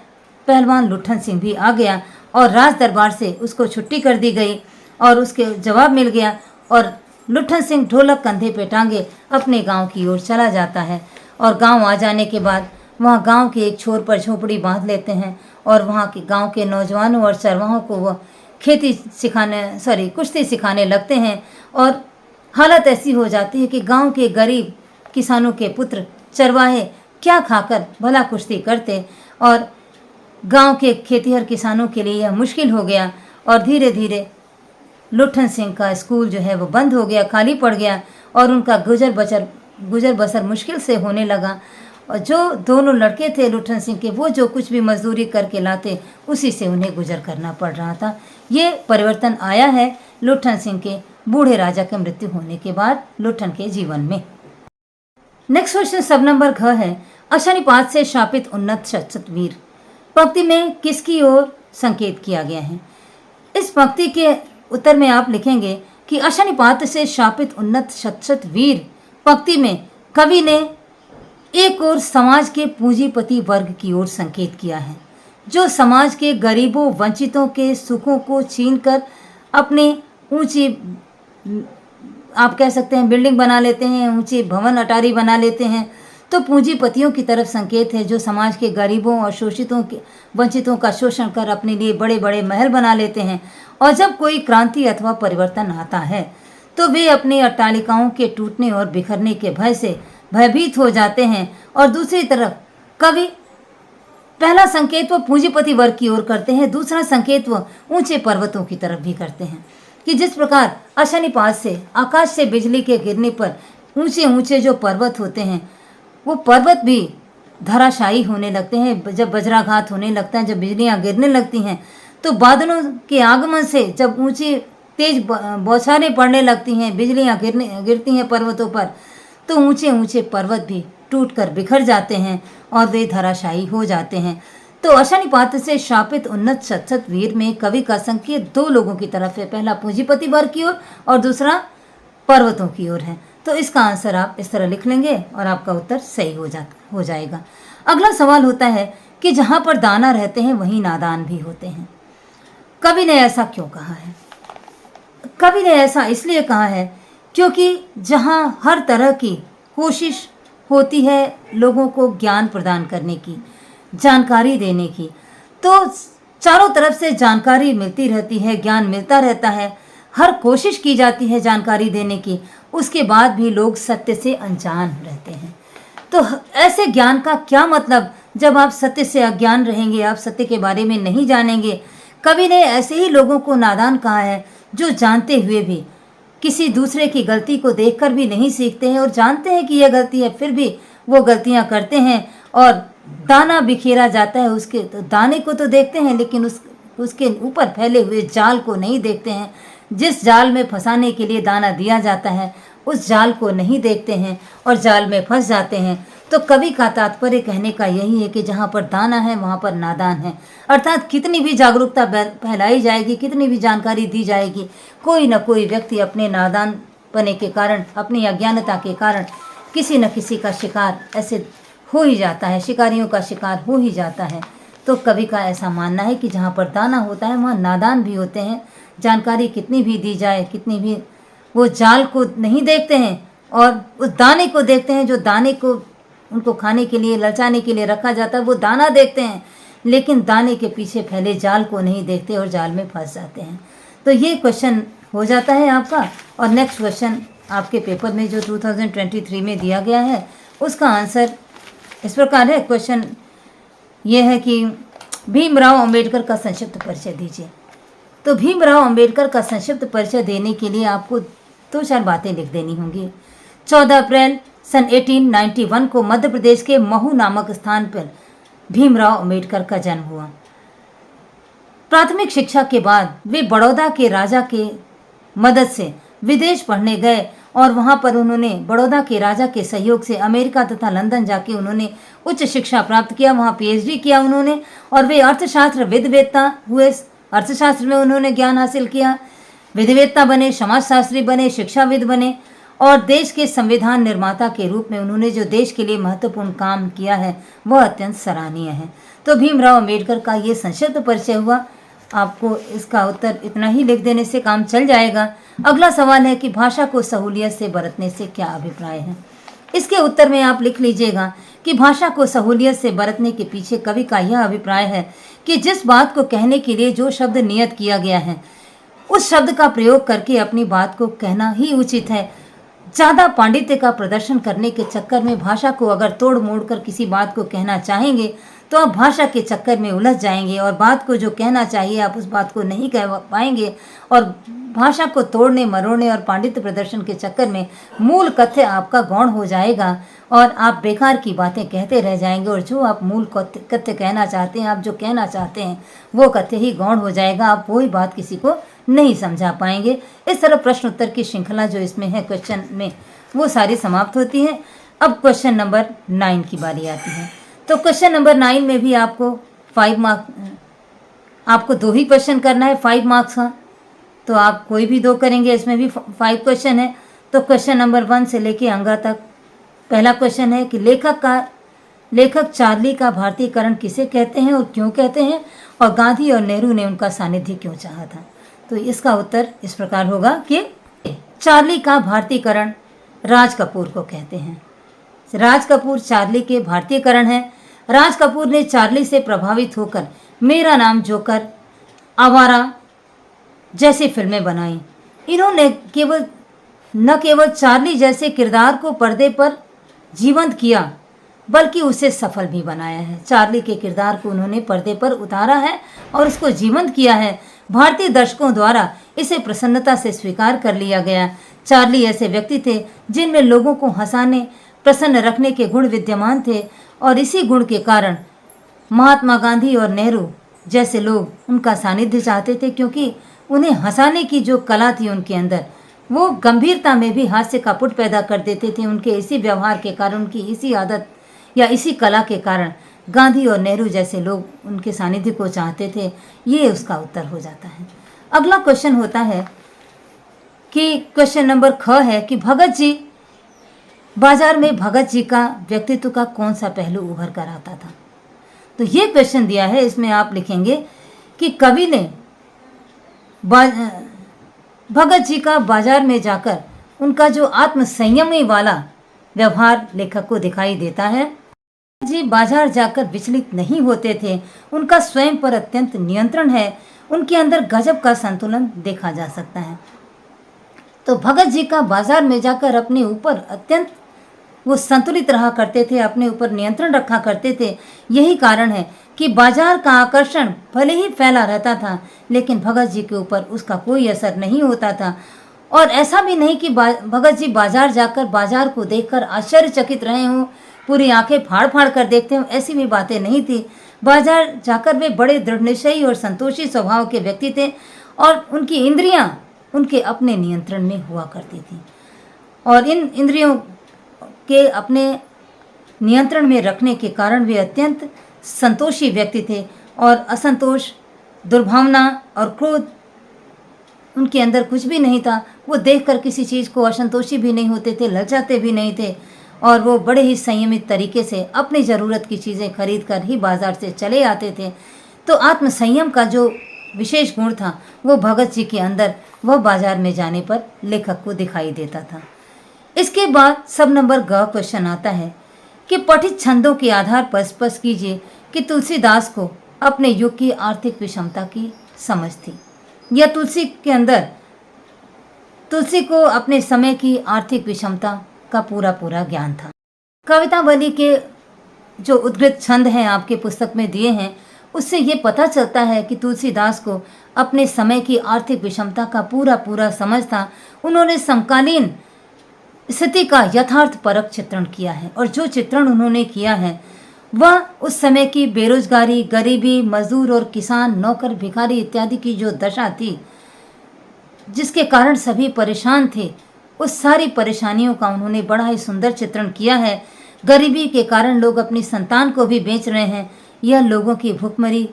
पहलवान लुट्ठन सिंह भी आ गया और राज दरबार से उसको छुट्टी कर दी गई और उसके जवाब मिल गया और लुट्ठन सिंह ढोलक कंधे पे टांगे अपने गांव की ओर चला जाता है। और गांव आ जाने के बाद वहाँ गांव के एक छोर पर झोपड़ी बांध लेते हैं और वहाँ के गांव के नौजवानों और चरवाहों को वह कुश्ती सिखाने लगते हैं। और हालत ऐसी हो जाती है कि गांव के गरीब किसानों के पुत्र चरवाहे क्या खाकर भला कुश्ती करते और गांव के खेतिहर किसानों के लिए यह मुश्किल हो गया। और धीरे धीरे लुट्ठन सिंह का स्कूल जो है वो बंद हो गया, खाली पड़ गया और उनका गुजर बसर मुश्किल से होने लगा। और जो दोनों लड़के थे लुट्ठन सिंह के, वो जो कुछ भी मजदूरी करके लाते उसी से उन्हें गुजर करना पड़ रहा था। ये परिवर्तन आया है लुट्ठन सिंह के बूढ़े राजा की मृत्यु होने के बाद लुट्ठन के जीवन में। नेक्स्ट क्वेश्चन सब नंबर घ है, अशनिपात से शापित उन्नत शतशत वीर पंक्ति में किसकी ओर संकेत किया गया है। इस पंक्ति के उत्तर में आप लिखेंगे कि अशनिपात से शापित उन्नत शतशत वीर पंक्ति में कवि ने एक और समाज के पूंजीपति वर्ग की ओर संकेत किया है, जो समाज के गरीबों वंचितों के सुखों को छीनकर अपने ऊंची, आप कह सकते हैं, बिल्डिंग बना लेते हैं, ऊंची भवन अटारी बना लेते हैं। तो पूंजीपतियों की तरफ संकेत है जो समाज के गरीबों और शोषितों के वंचितों का शोषण कर अपने लिए बड़े बड़े महल बना लेते हैं। और जब कोई क्रांति अथवा परिवर्तन आता है तो वे अपनी अट्टालिकाओं के टूटने और बिखरने के भय से भयभीत हो जाते हैं। और दूसरी तरफ कवि पहला संकेत वो पूंजीपति वर्ग की ओर करते हैं, दूसरा संकेत वो ऊंचे पर्वतों की तरफ भी करते हैं कि जिस प्रकार अशनिपात से, आकाश से बिजली के गिरने पर ऊंचे ऊंचे जो पर्वत होते हैं वो पर्वत भी धराशायी होने लगते हैं। जब वज्राघात होने लगता है, जब बिजलियां गिरने लगती हैं, तो बादलों के आगमन से जब ऊंची तेज बौछारें पड़ने लगती हैं, बिजलियां गिरती हैं पर्वतों पर, तो ऊंचे ऊंचे पर्वत भी टूटकर बिखर जाते हैं और वे धराशायी हो जाते हैं। तो अशनिपात से शापित उन्नत शतशत वीर में कवि का संकेत दो लोगों की तरफ है, पहला पूंजीपति वर्ग की ओर और दूसरा पर्वतों की ओर है। तो इसका आंसर आप इस तरह लिख लेंगे और आपका उत्तर सही हो जाएगा। अगला सवाल होता है कि जहाँ पर दाना रहते हैं वहीं नादान भी होते हैं। कवि ने ऐसा क्यों कहा है? कवि ने ऐसा इसलिए कहा है क्योंकि जहाँ हर तरह की कोशिश होती है लोगों को ज्ञान प्रदान करने की, जानकारी देने की, तो चारों तरफ से जानकारी मिलती रहती है, ज्ञान मिलता रहता है, हर कोशिश की जाती है जानकारी देने की, उसके बाद भी लोग सत्य से अनजान रहते हैं। तो ऐसे ज्ञान का क्या मतलब जब आप सत्य से अज्ञान रहेंगे, आप सत्य के बारे में नहीं जानेंगे। कवि ने ऐसे ही लोगों को नादान कहा है जो जानते हुए भी किसी दूसरे की गलती को देखकर भी नहीं सीखते हैं और जानते हैं कि यह गलती है फिर भी वो गलतियां करते हैं और दाना बिखेरा जाता है उसके, तो दाने को तो देखते हैं लेकिन उसके ऊपर फैले हुए जाल को नहीं देखते हैं। जिस जाल में फंसाने के लिए दाना दिया जाता है उस जाल को नहीं देखते हैं और जाल में फंस जाते हैं। तो कवि का तात्पर्य कहने का यही है कि जहाँ पर दाना है वहाँ पर नादान है, अर्थात कितनी भी जागरूकता फैलाई जाएगी, कितनी भी जानकारी दी जाएगी, कोई न कोई व्यक्ति अपने नादान पने के कारण, अपनी अज्ञानता के कारण किसी न किसी का शिकार ऐसे हो ही जाता है, शिकारियों का शिकार हो ही जाता है। तो कवि का ऐसा मानना है कि जहाँ पर दाना होता है वहाँ नादान भी होते हैं। जानकारी कितनी भी दी जाए, कितनी भी, वो जाल को नहीं देखते हैं और उस दाने को देखते हैं, जो दाने को उनको खाने के लिए, ललचाने के लिए रखा जाता है, वो दाना देखते हैं लेकिन दाने के पीछे फैले जाल को नहीं देखते और जाल में फंस जाते हैं। तो ये क्वेश्चन हो जाता है आपका। और नेक्स्ट क्वेश्चन आपके पेपर में जो 2023 में दिया गया है उसका आंसर इस प्रकार है। क्वेश्चन ये है कि भीमराव अंबेडकर का संक्षिप्त परिचय दीजिए। तो भीमराव अंबेडकर का संक्षिप्त परिचय देने के लिए आपको 2-4 बातें लिख देनी होंगी। 14 अप्रैल सन 1891 को मध्य प्रदेश के महू नामक स्थान पर भीमराव अंबेडकर का जन्म हुआ। प्राथमिक शिक्षा के बाद वे बड़ौदा के राजा के मदद से विदेश पढ़ने गए और वहाँ पर उन्होंने बड़ौदा के राजा के सहयोग से अमेरिका तथा लंदन जाके उन्होंने उच्च शिक्षा प्राप्त किया, वहाँ पीएचडी किया उन्होंने और वे अर्थशास्त्र विद्वेत्ता हुए। अर्थशास्त्र में उन्होंने ज्ञान हासिल किया, विधिवेत्ता बने, समाजशास्त्री बने, शिक्षाविद बने और देश के संविधान निर्माता के रूप में उन्होंने जो देश के लिए महत्वपूर्ण काम किया है वह अत्यंत सराहनीय है। तो भीमराव अम्बेडकर का ये संक्षिप्त परिचय हुआ। आपको इसका उत्तर इतना ही लिख देने से काम चल जाएगा। अगला सवाल है कि भाषा को सहूलियत से बरतने से क्या अभिप्राय है। इसके उत्तर में आप लिख लीजिएगा कि भाषा को सहूलियत से बरतने के पीछे कवि का यह अभिप्राय है कि जिस बात को कहने के लिए जो शब्द नियत किया गया है उस शब्द का प्रयोग करके अपनी बात को कहना ही उचित है। ज़्यादा पांडित्य का प्रदर्शन करने के चक्कर में भाषा को अगर तोड़ मोड़ कर किसी बात को कहना चाहेंगे तो आप भाषा के चक्कर में उलझ जाएंगे और बात को जो कहना चाहिए आप उस बात को नहीं कह पाएंगे और भाषा को तोड़ने मरोड़ने और पांडित्य प्रदर्शन के चक्कर में मूल कथ्य आपका गौण हो जाएगा और आप बेकार की बातें कहते रह जाएंगे और जो आप मूल कथ्य कहना चाहते हैं, आप जो कहना चाहते हैं वो कथ्य ही गौण हो जाएगा। आप वही बात किसी को नहीं समझा पाएंगे। इस तरह प्रश्न उत्तर की श्रृंखला जो इसमें है क्वेश्चन में वो सारी समाप्त होती है। अब क्वेश्चन नंबर 9 की बारी आती है। तो क्वेश्चन नंबर 9 में भी आपको 5 मार्क्स, आपको 2 ही क्वेश्चन करना है 5 मार्क्स का, तो आप कोई भी 2 करेंगे। इसमें भी 5 क्वेश्चन है। तो क्वेश्चन नंबर 1 से लेके अंगा तक पहला क्वेश्चन है कि लेखक चार्ली का भारतीयकरण किसे कहते हैं और क्यों कहते हैं और गांधी और नेहरू ने उनका सानिध्य क्यों चाहा था। तो इसका उत्तर इस प्रकार होगा कि चार्ली का भारतीयकरण राज कपूर को कहते हैं। राज कपूर चार्ली के भारतीयकरण है। राज कपूर ने चार्ली से प्रभावित होकर मेरा नाम जोकर, आवारा जैसी फिल्में बनाई। इन्होंने न केवल चार्ली जैसे किरदार को पर्दे पर जीवंत किया बल्कि उसे सफल भी बनाया है। चार्ली के किरदार को उन्होंने पर्दे पर उतारा है और उसको जीवंत किया है। भारतीय दर्शकों द्वारा इसे प्रसन्नता से स्वीकार कर लिया गया। चार्ली ऐसे व्यक्ति थे जिनमें लोगों को हंसाने, प्रसन्न रखने के गुण विद्यमान थे और इसी गुण के कारण महात्मा गांधी और नेहरू जैसे लोग उनका सानिध्य चाहते थे, क्योंकि उन्हें हंसाने की जो कला थी उनके अंदर, वो गंभीरता में भी हास्य का पुट पैदा कर देते थे। उनके इसी व्यवहार के कारण, उनकी इसी आदत या इसी कला के कारण गांधी और नेहरू जैसे लोग उनके सानिध्य को चाहते थे। ये उसका उत्तर हो जाता है। अगला क्वेश्चन होता है कि क्वेश्चन नंबर ख है कि भगत जी बाजार में भगत जी का व्यक्तित्व का कौन सा पहलू उभर कर आता था। तो ये क्वेश्चन दिया है, इसमें आप लिखेंगे कि कवि ने भगत जी का बाजार में जाकर उनका जो आत्म संयमी वाला व्यवहार लेखक को दिखाई देता है। जी बाजार जाकर विचलित नहीं होते थे, उनका स्वयं पर अत्यंत नियंत्रण है, उनके अंदर गजब का संतुलन देखा जा सकता है। तो भगत जी का बाजार में जाकर अपने ऊपर अत्यंत वो संतुलित रहा करते थे, अपने ऊपर नियंत्रण रखा करते थे। यही कारण है कि बाजार का आकर्षण भले ही फैला रहता था लेकिन भगत जी के ऊपर उसका कोई असर नहीं होता था। और ऐसा भी नहीं कि भगत जी बाजार जाकर बाजार को देखकर आश्चर्यचकित रहे हों, पूरी आंखें फाड़ फाड़ कर देखते हों, ऐसी भी बातें नहीं थी। बाजार जाकर वे बड़े दृढ़निश्चयी और संतोषी स्वभाव के व्यक्ति थे और उनकी इंद्रियां उनके अपने नियंत्रण में हुआ करती थी और इन इंद्रियों के अपने नियंत्रण में रखने के कारण वे अत्यंत संतोषी व्यक्ति थे और असंतोष, दुर्भावना और क्रोध उनके अंदर कुछ भी नहीं था। वो देखकर किसी चीज़ को असंतोषी भी नहीं होते थे, ललचाते भी नहीं थे और वो बड़े ही संयमित तरीके से अपनी ज़रूरत की चीज़ें खरीद कर ही बाज़ार से चले आते थे। तो आत्मसंयम का जो विशेष गुण था वो भगत जी के अंदर वह बाज़ार में जाने पर लेखक को दिखाई देता था। इसके बाद सब नंबर ग क्वेश्चन आता है कि पठित छंदों के आधार पर स्पष्ट कीजिए कि तुलसीदास को अपने युग की आर्थिक विषमता की समझ थी या तुलसी को अपने समय की आर्थिक विषमता का पूरा ज्ञान था। कवितावली के जो उद्गृत छंद हैं आपके पुस्तक में दिए हैं उससे ये पता चलता है कि तुलसीदास को अपने समय की आर्थिक विषमता का पूरा समझ था। उन्होंने समकालीन स्थिति का यथार्थ परक चित्रण किया है और जो चित्रण उन्होंने किया है वह उस समय की बेरोजगारी, गरीबी, मजदूर और किसान, नौकर, भिखारी इत्यादि की जो दशा थी, जिसके कारण सभी परेशान थे, उस सारी परेशानियों का उन्होंने बड़ा ही सुंदर चित्रण किया है। गरीबी के कारण लोग अपनी संतान को भी बेच रहे हैं। यह लोगों की भुखमरी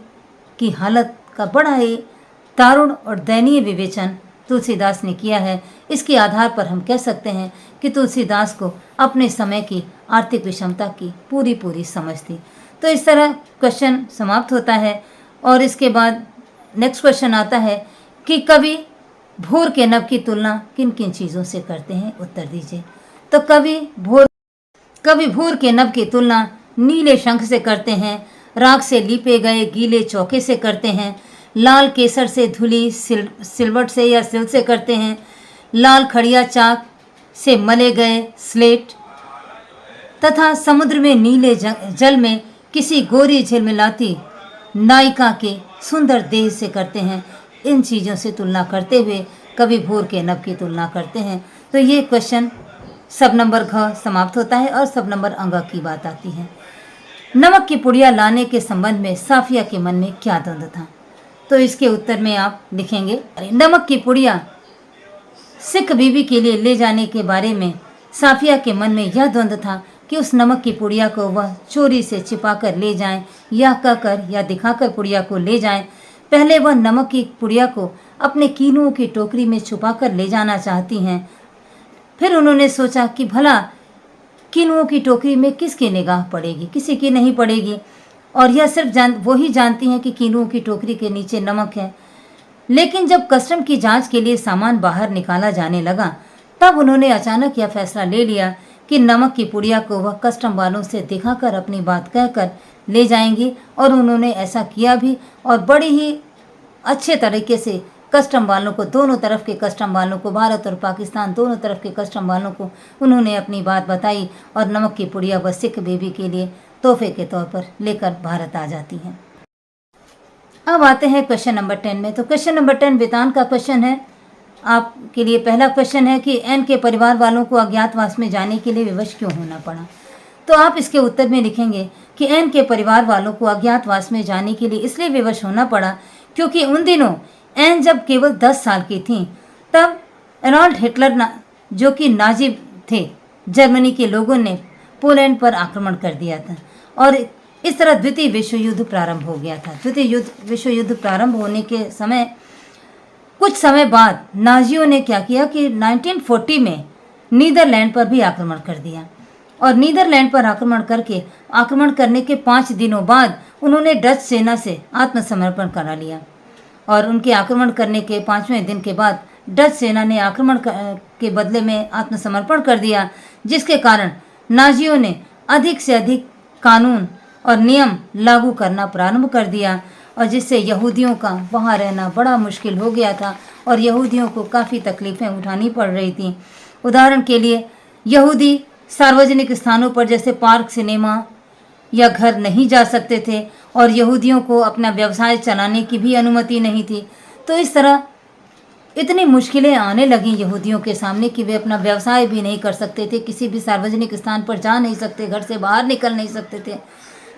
की हालत का बड़ा ही दारुण और दयनीय विवेचन तुलसीदास ने किया है। इसके आधार पर हम कह सकते हैं कि तुलसीदास को अपने समय की आर्थिक विषमता की पूरी समझ थी। तो इस तरह क्वेश्चन समाप्त होता है और इसके बाद नेक्स्ट क्वेश्चन आता है कि कवि भोर के नभ की तुलना किन किन चीज़ों से करते हैं, उत्तर दीजिए। तो कवि भोर के नभ की तुलना नीले शंख से करते हैं, राख से लीपे गए गीले चौके से करते हैं, लाल केसर से धुली सिलवट से या सिल से करते हैं, लाल खड़िया चाक से मले गए स्लेट तथा समुद्र में नीले जल में किसी गोरी झिलमिलाती नायिका के सुंदर देह से करते हैं। इन चीज़ों से तुलना करते हुए कवि भोर के नभ की तुलना करते हैं। तो ये क्वेश्चन सब नंबर घ समाप्त होता है और सब नंबर अंग की बात आती है। नमक की पुड़िया लाने के संबंध में साफिया के मन में क्या द्वंद्व था? तो इसके उत्तर में आप लिखेंगे, नमक की पुड़िया सिख बीबी के लिए ले जाने के बारे में साफिया के मन में यह द्वंद्व था कि उस नमक की पुड़िया को वह चोरी से छिपाकर ले जाएं या कहकर या दिखाकर पुड़िया को ले जाएं। पहले वह नमक की पुड़िया को अपने कीनुओं की टोकरी में छुपाकर ले जाना चाहती हैं। फिर उन्होंने सोचा कि भला कीनुओं की टोकरी में किसकी निगाह पड़ेगी, किसी की नहीं पड़ेगी, और यह सिर्फ वो ही जानती हैं कि कीनुओं की टोकरी के नीचे नमक है। लेकिन जब कस्टम की जांच के लिए सामान बाहर निकाला जाने लगा, तब उन्होंने अचानक यह फैसला ले लिया कि नमक की पुड़िया को वह कस्टम वालों से दिखाकर अपनी बात कहकर ले जाएंगी, और उन्होंने ऐसा किया भी, और बड़ी ही अच्छे तरीके से कस्टम वालों को, दोनों तरफ के कस्टम वालों को, भारत और पाकिस्तान दोनों तरफ के कस्टम वालों को उन्होंने अपनी बात बताई और नमक की पुड़िया वह सिख बेबी के लिए तोहफे के तौर पर लेकर भारत आ जाती हैं। अब आते हैं क्वेश्चन नंबर 10 में। तो क्वेश्चन नंबर 10 वेदांत का क्वेश्चन है। आपके लिए पहला क्वेश्चन है कि एन के परिवार वालों को अज्ञातवास में जाने के लिए विवश क्यों होना पड़ा? तो आप इसके उत्तर में लिखेंगे कि एन के परिवार वालों को अज्ञातवास में जाने के लिए इसलिए विवश होना पड़ा क्योंकि उन दिनों एन जब केवल 10 साल की थी, तब एडोल्फ हिटलर जो कि नाजी थे, जर्मनी के लोगों ने पोलैंड पर आक्रमण कर दिया था और इस तरह द्वितीय विश्व युद्ध प्रारंभ हो गया था। द्वितीय विश्व युद्ध प्रारंभ होने के समय कुछ समय बाद नाजियों ने क्या किया कि 1940 में नीदरलैंड पर भी आक्रमण कर दिया, और नीदरलैंड पर आक्रमण करने के 5 दिनों बाद उन्होंने डच सेना से आत्मसमर्पण करा लिया, और उनके आक्रमण करने के 5वें दिन के बाद डच सेना ने आक्रमण के बदले में आत्मसमर्पण कर दिया, जिसके कारण नाजियों ने अधिक से अधिक कानून और नियम लागू करना प्रारंभ कर दिया, और जिससे यहूदियों का वहाँ रहना बड़ा मुश्किल हो गया था और यहूदियों को काफ़ी तकलीफ़ें उठानी पड़ रही थीं। उदाहरण के लिए यहूदी सार्वजनिक स्थानों पर जैसे पार्क, सिनेमा या घर नहीं जा सकते थे, और यहूदियों को अपना व्यवसाय चलाने की भी अनुमति नहीं थी। तो इस तरह इतनी मुश्किलें आने लगीं यहूदियों के सामने कि वे अपना व्यवसाय भी नहीं कर सकते थे, किसी भी सार्वजनिक स्थान पर जा नहीं सकते, घर से बाहर निकल नहीं सकते थे,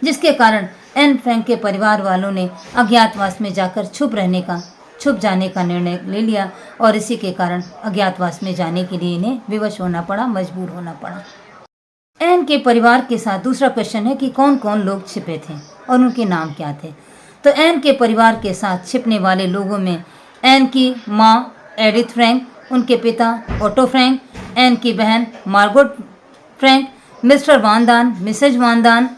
जिसके कारण एन फ्रैंक के परिवार वालों ने अज्ञातवास में जाकर छुप जाने का निर्णय ले लिया, और इसी के कारण अज्ञातवास में जाने के लिए इन्हें विवश होना पड़ा, मजबूर होना पड़ा। एन के परिवार के साथ दूसरा क्वेश्चन है कि कौन कौन लोग छिपे थे और उनके नाम क्या थे? तो एन के परिवार के साथ छिपने वाले लोगों में एन की माँ एडिथ फ्रैंक, उनके पिता ओटो फ्रैंक, एन की बहन मार्गोट फ्रैंक, मिस्टर वानदान, मिसेज वानदान,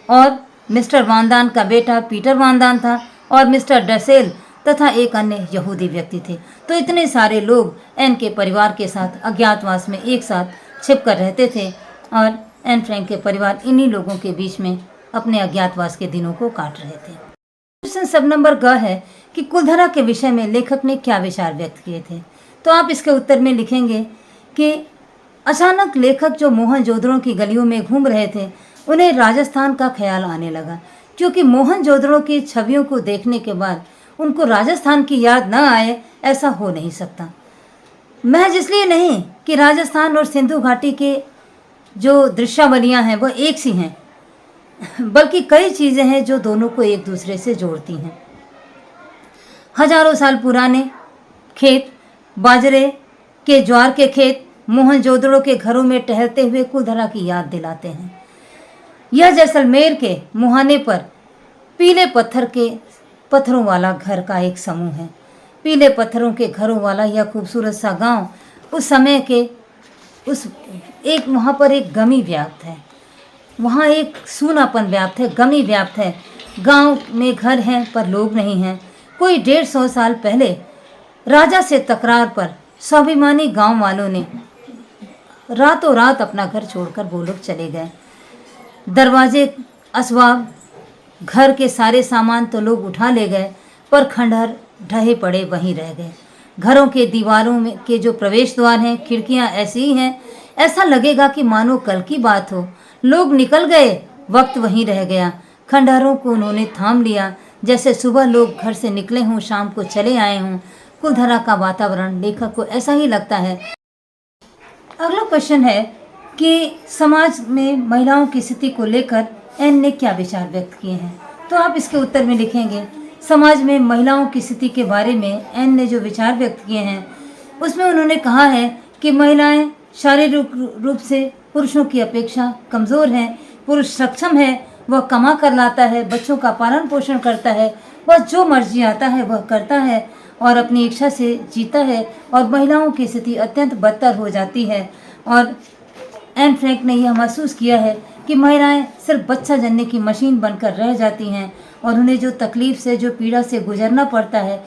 और मिस्टर वानदान का बेटा पीटर वानदान था, और मिस्टर डसेल तथा एक अन्य यहूदी व्यक्ति थे। तो इतने सारे लोग एन के परिवार के साथ अज्ञातवास में एक साथ छिपकर रहते थे, और एन फ्रैंक के परिवार इन्हीं लोगों के बीच में अपने अज्ञातवास के दिनों को काट रहे थे। क्वेश्चन सब नंबर ग है कि कुलधरा के विषय में लेखक ने क्या विचार व्यक्त किए थे? तो आप इसके उत्तर में लिखेंगे कि अचानक लेखक जो मोहनजोदड़ो की गलियों में घूम रहे थे, उन्हें राजस्थान का ख्याल आने लगा, क्योंकि मोहनजोदड़ो की छवियों को देखने के बाद उनको राजस्थान की याद न आए, ऐसा हो नहीं सकता। महज इसलिए नहीं कि राजस्थान और सिंधु घाटी के जो दृश्यावलियाँ हैं वह एक सी हैं, बल्कि कई चीज़ें हैं जो दोनों को एक दूसरे से जोड़ती हैं। हजारों साल पुराने खेत, बाजरे के, ज्वार के खेत मोहनजोदड़ो के घरों में टहलते हुए कुलधरा की याद दिलाते हैं। यह जैसलमेर के मुहाने पर पीले पत्थरों वाला घर का एक समूह है। पीले पत्थरों के घरों वाला यह खूबसूरत सा गांव उस समय के वहाँ पर एक गमी व्याप्त है। वहाँ एक सूनापन व्याप्त है, गमी व्याप्त है। गांव में घर हैं पर लोग नहीं हैं। कोई 150 साल पहले राजा से तकरार पर स्वाभिमानी गांव वालों ने रातों रात अपना घर छोड़कर वो लोग चले गए। दरवाजे, असबाब, घर के सारे सामान तो लोग उठा ले गए, पर खंडहर ढहे पड़े वहीं रह गए। घरों के दीवारों में के जो प्रवेश द्वार हैं, खिड़कियां ऐसी ही हैं, ऐसा लगेगा कि मानो कल की बात हो। लोग निकल गए, वक्त वहीं रह गया। खंडहरों को उन्होंने थाम लिया, जैसे सुबह लोग घर से निकले हों, शाम को चले आए हों। कुलधरा का वातावरण लेखक को ऐसा ही लगता है। अगला क्वेश्चन है कि समाज में महिलाओं की स्थिति को लेकर एन ने क्या विचार व्यक्त किए हैं। तो आप इसके उत्तर में लिखेंगे, समाज में महिलाओं की स्थिति के बारे में एन ने जो विचार व्यक्त किए हैं उसमें उन्होंने कहा है कि महिलाएं शारीरिक रूप से पुरुषों की अपेक्षा कमज़ोर हैं। पुरुष सक्षम है, वह कमा कर लाता है, बच्चों का पालन पोषण करता है, वह जो मर्जी आता है वह करता है और अपनी इच्छा से जीता है, और महिलाओं की स्थिति अत्यंत बदतर हो जाती है। और एन फ्रैंक ने यह महसूस किया है कि महिलाएं सिर्फ बच्चा जनने की मशीन बनकर रह जाती हैं और उन्हें जो तकलीफ से, जो पीड़ा से गुजरना पड़ता है,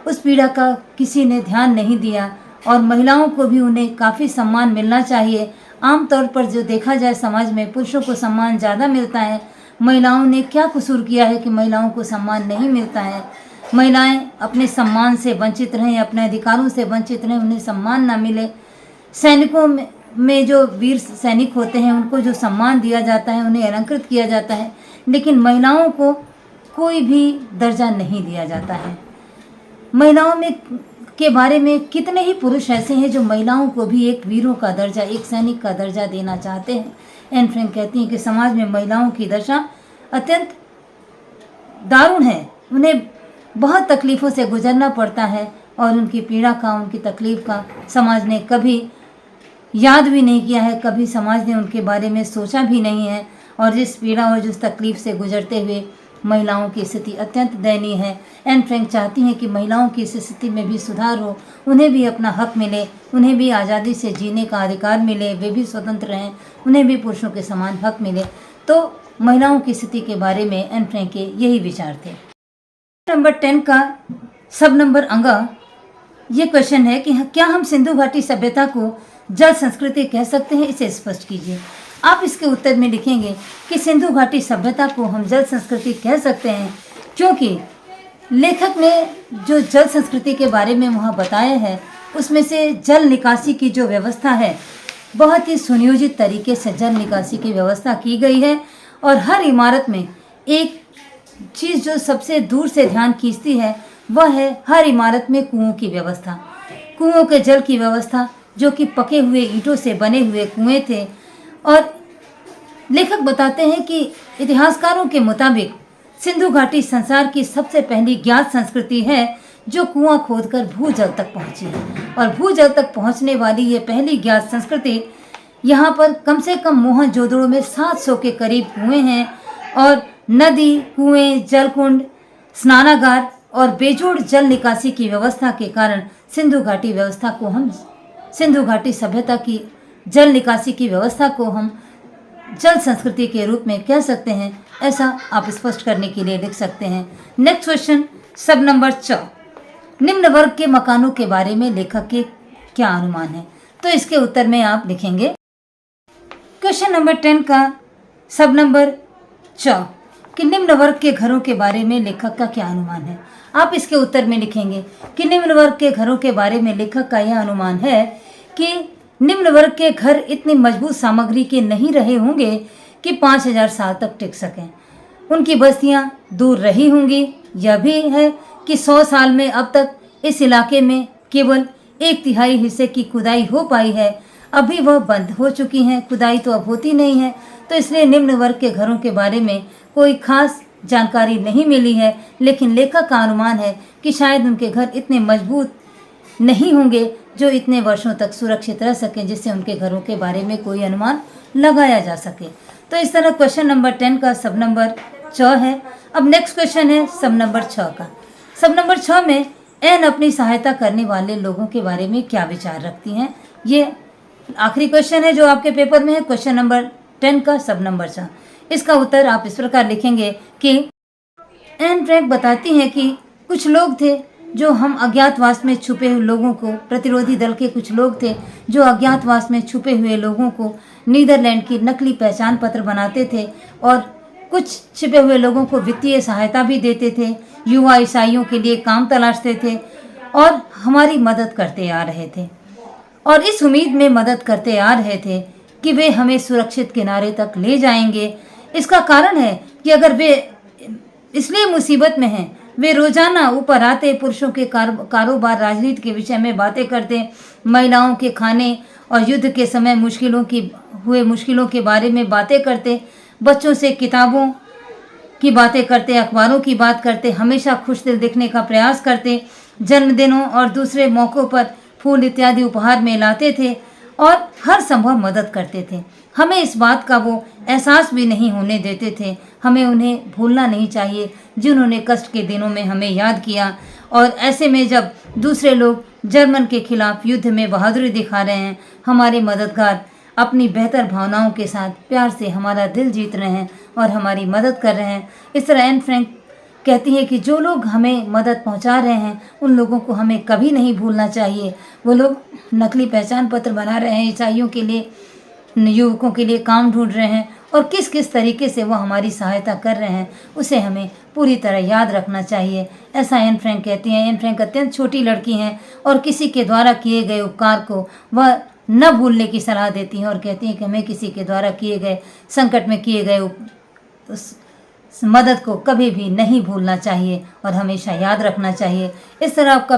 उस पीड़ा का किसी ने ध्यान नहीं दिया। और महिलाओं को भी उन्हें काफ़ी सम्मान मिलना चाहिए। आमतौर पर जो देखा जाए समाज में पुरुषों को सम्मान ज़्यादा मिलता है। महिलाओं ने क्या कसूर किया है कि महिलाओं को सम्मान नहीं मिलता है? महिलाएं अपने सम्मान से वंचित रहें, अपने अधिकारों से वंचित रहें, उन्हें सम्मान ना मिले। सैनिकों में जो वीर सैनिक होते हैं उनको जो सम्मान दिया जाता है, उन्हें अलंकृत किया जाता है, लेकिन महिलाओं को कोई भी दर्जा नहीं दिया जाता है। महिलाओं में के बारे में कितने ही पुरुष ऐसे हैं जो महिलाओं को भी एक वीरों का दर्जा, एक सैनिक का दर्जा देना चाहते हैं। एन फ्रैंक कहती हैं कि समाज में महिलाओं की दशा अत्यंत दारुण है। उन्हें बहुत तकलीफ़ों से गुजरना पड़ता है और उनकी पीड़ा का, उनकी तकलीफ़ का समाज ने कभी याद भी नहीं किया है, कभी समाज ने उनके बारे में सोचा भी नहीं है। और जिस पीड़ा और जिस तकलीफ़ से गुजरते हुए महिलाओं की स्थिति अत्यंत दयनीय है। एन फ्रैंक चाहती हैं कि महिलाओं की इस स्थिति में भी सुधार हो, उन्हें भी अपना हक मिले, उन्हें भी आज़ादी से जीने का अधिकार मिले, वे भी स्वतंत्र रहें, उन्हें भी पुरुषों के समान हक मिले। तो महिलाओं की स्थिति के बारे में एन फ्रैंक के यही विचार थे। नंबर 10 का सब नंबर अंगा ये क्वेश्चन है कि क्या हम सिंधु घाटी सभ्यता को जल संस्कृति कह सकते हैं? इसे स्पष्ट कीजिए। आप इसके उत्तर में लिखेंगे कि सिंधु घाटी सभ्यता को हम जल संस्कृति कह सकते हैं, क्योंकि लेखक ने जो जल संस्कृति के बारे में वहाँ बताया है उसमें से जल निकासी की जो व्यवस्था है, बहुत ही सुनियोजित तरीके से जल निकासी की व्यवस्था की गई है। और हर इमारत में एक चीज़ जो सबसे दूर से ध्यान खींचती है वह है हर इमारत में कुओं की व्यवस्था, कुओं के जल की व्यवस्था, जो कि पके हुए ईंटों से बने हुए कुएं थे। और लेखक बताते हैं कि इतिहासकारों के मुताबिक सिंधु घाटी संसार की सबसे पहली ज्ञात संस्कृति है जो कुआं खोदकर भूजल तक पहुंची है। और भूजल तक पहुंचने वाली ये पहली ज्ञात संस्कृति, यहाँ पर कम से कम मोहनजोदड़ो में 700 के करीब कुएं हैं और नदी, कुएं, जलकुंड, स्नानागार और बेजोड़ जल निकासी की व्यवस्था के कारण सिंधु घाटी व्यवस्था को हम, सिंधु घाटी सभ्यता की जल निकासी की व्यवस्था को हम जल संस्कृति के रूप में कह सकते हैं। ऐसा आप स्पष्ट करने के लिए लिख सकते हैं। नेक्स्ट क्वेश्चन सब नंबर 4, निम्न वर्ग के मकानों के बारे में लेखक के क्या अनुमान है? तो इसके उत्तर में आप लिखेंगे क्वेश्चन नंबर 10 का सब नंबर 4 कि निम्न वर्ग के घरों के बारे में लेखक का क्या अनुमान है। आप इसके उत्तर में लिखेंगे कि निम्न वर्ग के घरों के बारे में लेखक का यह अनुमान है कि निम्न वर्ग के घर इतनी मजबूत सामग्री के नहीं रहे होंगे कि 5000 साल तक टिक सकें। उनकी बस्तियां दूर रही होंगी। यह भी है कि 100 साल में अब तक इस इलाके में केवल 1/3 हिस्से की खुदाई हो पाई है। अभी वह बंद हो चुकी हैं, खुदाई तो अब होती नहीं है। तो इसलिए निम्न वर्ग के घरों के बारे में कोई खास जानकारी नहीं मिली है, लेकिन लेखक का अनुमान है कि शायद उनके घर इतने मजबूत नहीं होंगे जो इतने वर्षों तक सुरक्षित रह सकें, जिससे उनके घरों के बारे में कोई अनुमान लगाया जा सके। तो इस तरह क्वेश्चन नंबर 10 का सब नंबर 6 है। अब नेक्स्ट क्वेश्चन है सब नंबर 6 का। सब नंबर 6 में एन अपनी सहायता करने वाले लोगों के बारे में क्या विचार रखती हैं। ये आखिरी क्वेश्चन है जो आपके पेपर में है, क्वेश्चन नंबर 10 का सब नंबर 6। इसका उत्तर आप इस प्रकार लिखेंगे कि एन फ्रैंक बताती हैं कि कुछ लोग थे जो हम अज्ञातवास में छुपे हुए लोगों को, प्रतिरोधी दल के कुछ लोग थे जो अज्ञातवास में छुपे हुए लोगों को नीदरलैंड की नकली पहचान पत्र बनाते थे और कुछ छिपे हुए लोगों को वित्तीय सहायता भी देते थे, युवा ईसाइयों के लिए काम तलाशते थे और हमारी मदद करते आ रहे थे, और इस उम्मीद में मदद करते आ रहे थे कि वे हमें सुरक्षित किनारे तक ले जाएंगे। इसका कारण है कि अगर वे इसलिए मुसीबत में हैं, वे रोजाना ऊपर आते, पुरुषों के कारोबार, राजनीति के विषय में बातें करते, महिलाओं के खाने और युद्ध के समय मुश्किलों के बारे में बातें करते, बच्चों से किताबों की बातें करते, अखबारों की बात करते, हमेशा खुश दिल दिखने का प्रयास करते, जन्मदिनों और दूसरे मौक़ों पर फूल इत्यादि उपहार में लाते थे और हर संभव मदद करते थे। हमें इस बात का वो एहसास भी नहीं होने देते थे। हमें उन्हें भूलना नहीं चाहिए जिन्होंने कष्ट के दिनों में हमें याद किया, और ऐसे में जब दूसरे लोग जर्मन के खिलाफ युद्ध में बहादुरी दिखा रहे हैं, हमारे मददगार अपनी बेहतर भावनाओं के साथ प्यार से हमारा दिल जीत रहे हैं और हमारी मदद कर रहे हैं। इस तरह एन फ्रैंक कहती है कि जो लोग हमें मदद पहुंचा रहे हैं उन लोगों को हमें कभी नहीं भूलना चाहिए। वो लोग नकली पहचान पत्र बना रहे हैं, ईसाइयों के लिए, युवकों के लिए काम ढूंढ रहे हैं, और किस किस तरीके से वो हमारी सहायता कर रहे हैं उसे हमें पूरी तरह याद रखना चाहिए। ऐसा एन फ्रैंक कहती हैं। एन फ्रैंक अत्यंत छोटी लड़की हैं और किसी के द्वारा किए गए उपकार को वह न भूलने की सलाह देती हैं और कहती हैं कि हमें किसी के द्वारा किए गए, संकट में किए गए उस मदद को कभी भी नहीं भूलना चाहिए और हमेशा याद रखना चाहिए। इस तरह आपका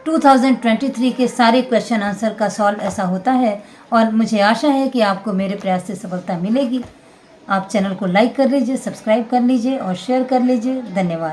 2023 के सारे क्वेश्चन आंसर का सॉल्व ऐसा होता है, और मुझे आशा है कि आपको मेरे प्रयास से सफलता मिलेगी। आप चैनल को लाइक कर लीजिए, सब्सक्राइब कर लीजिए और शेयर कर लीजिए। धन्यवाद।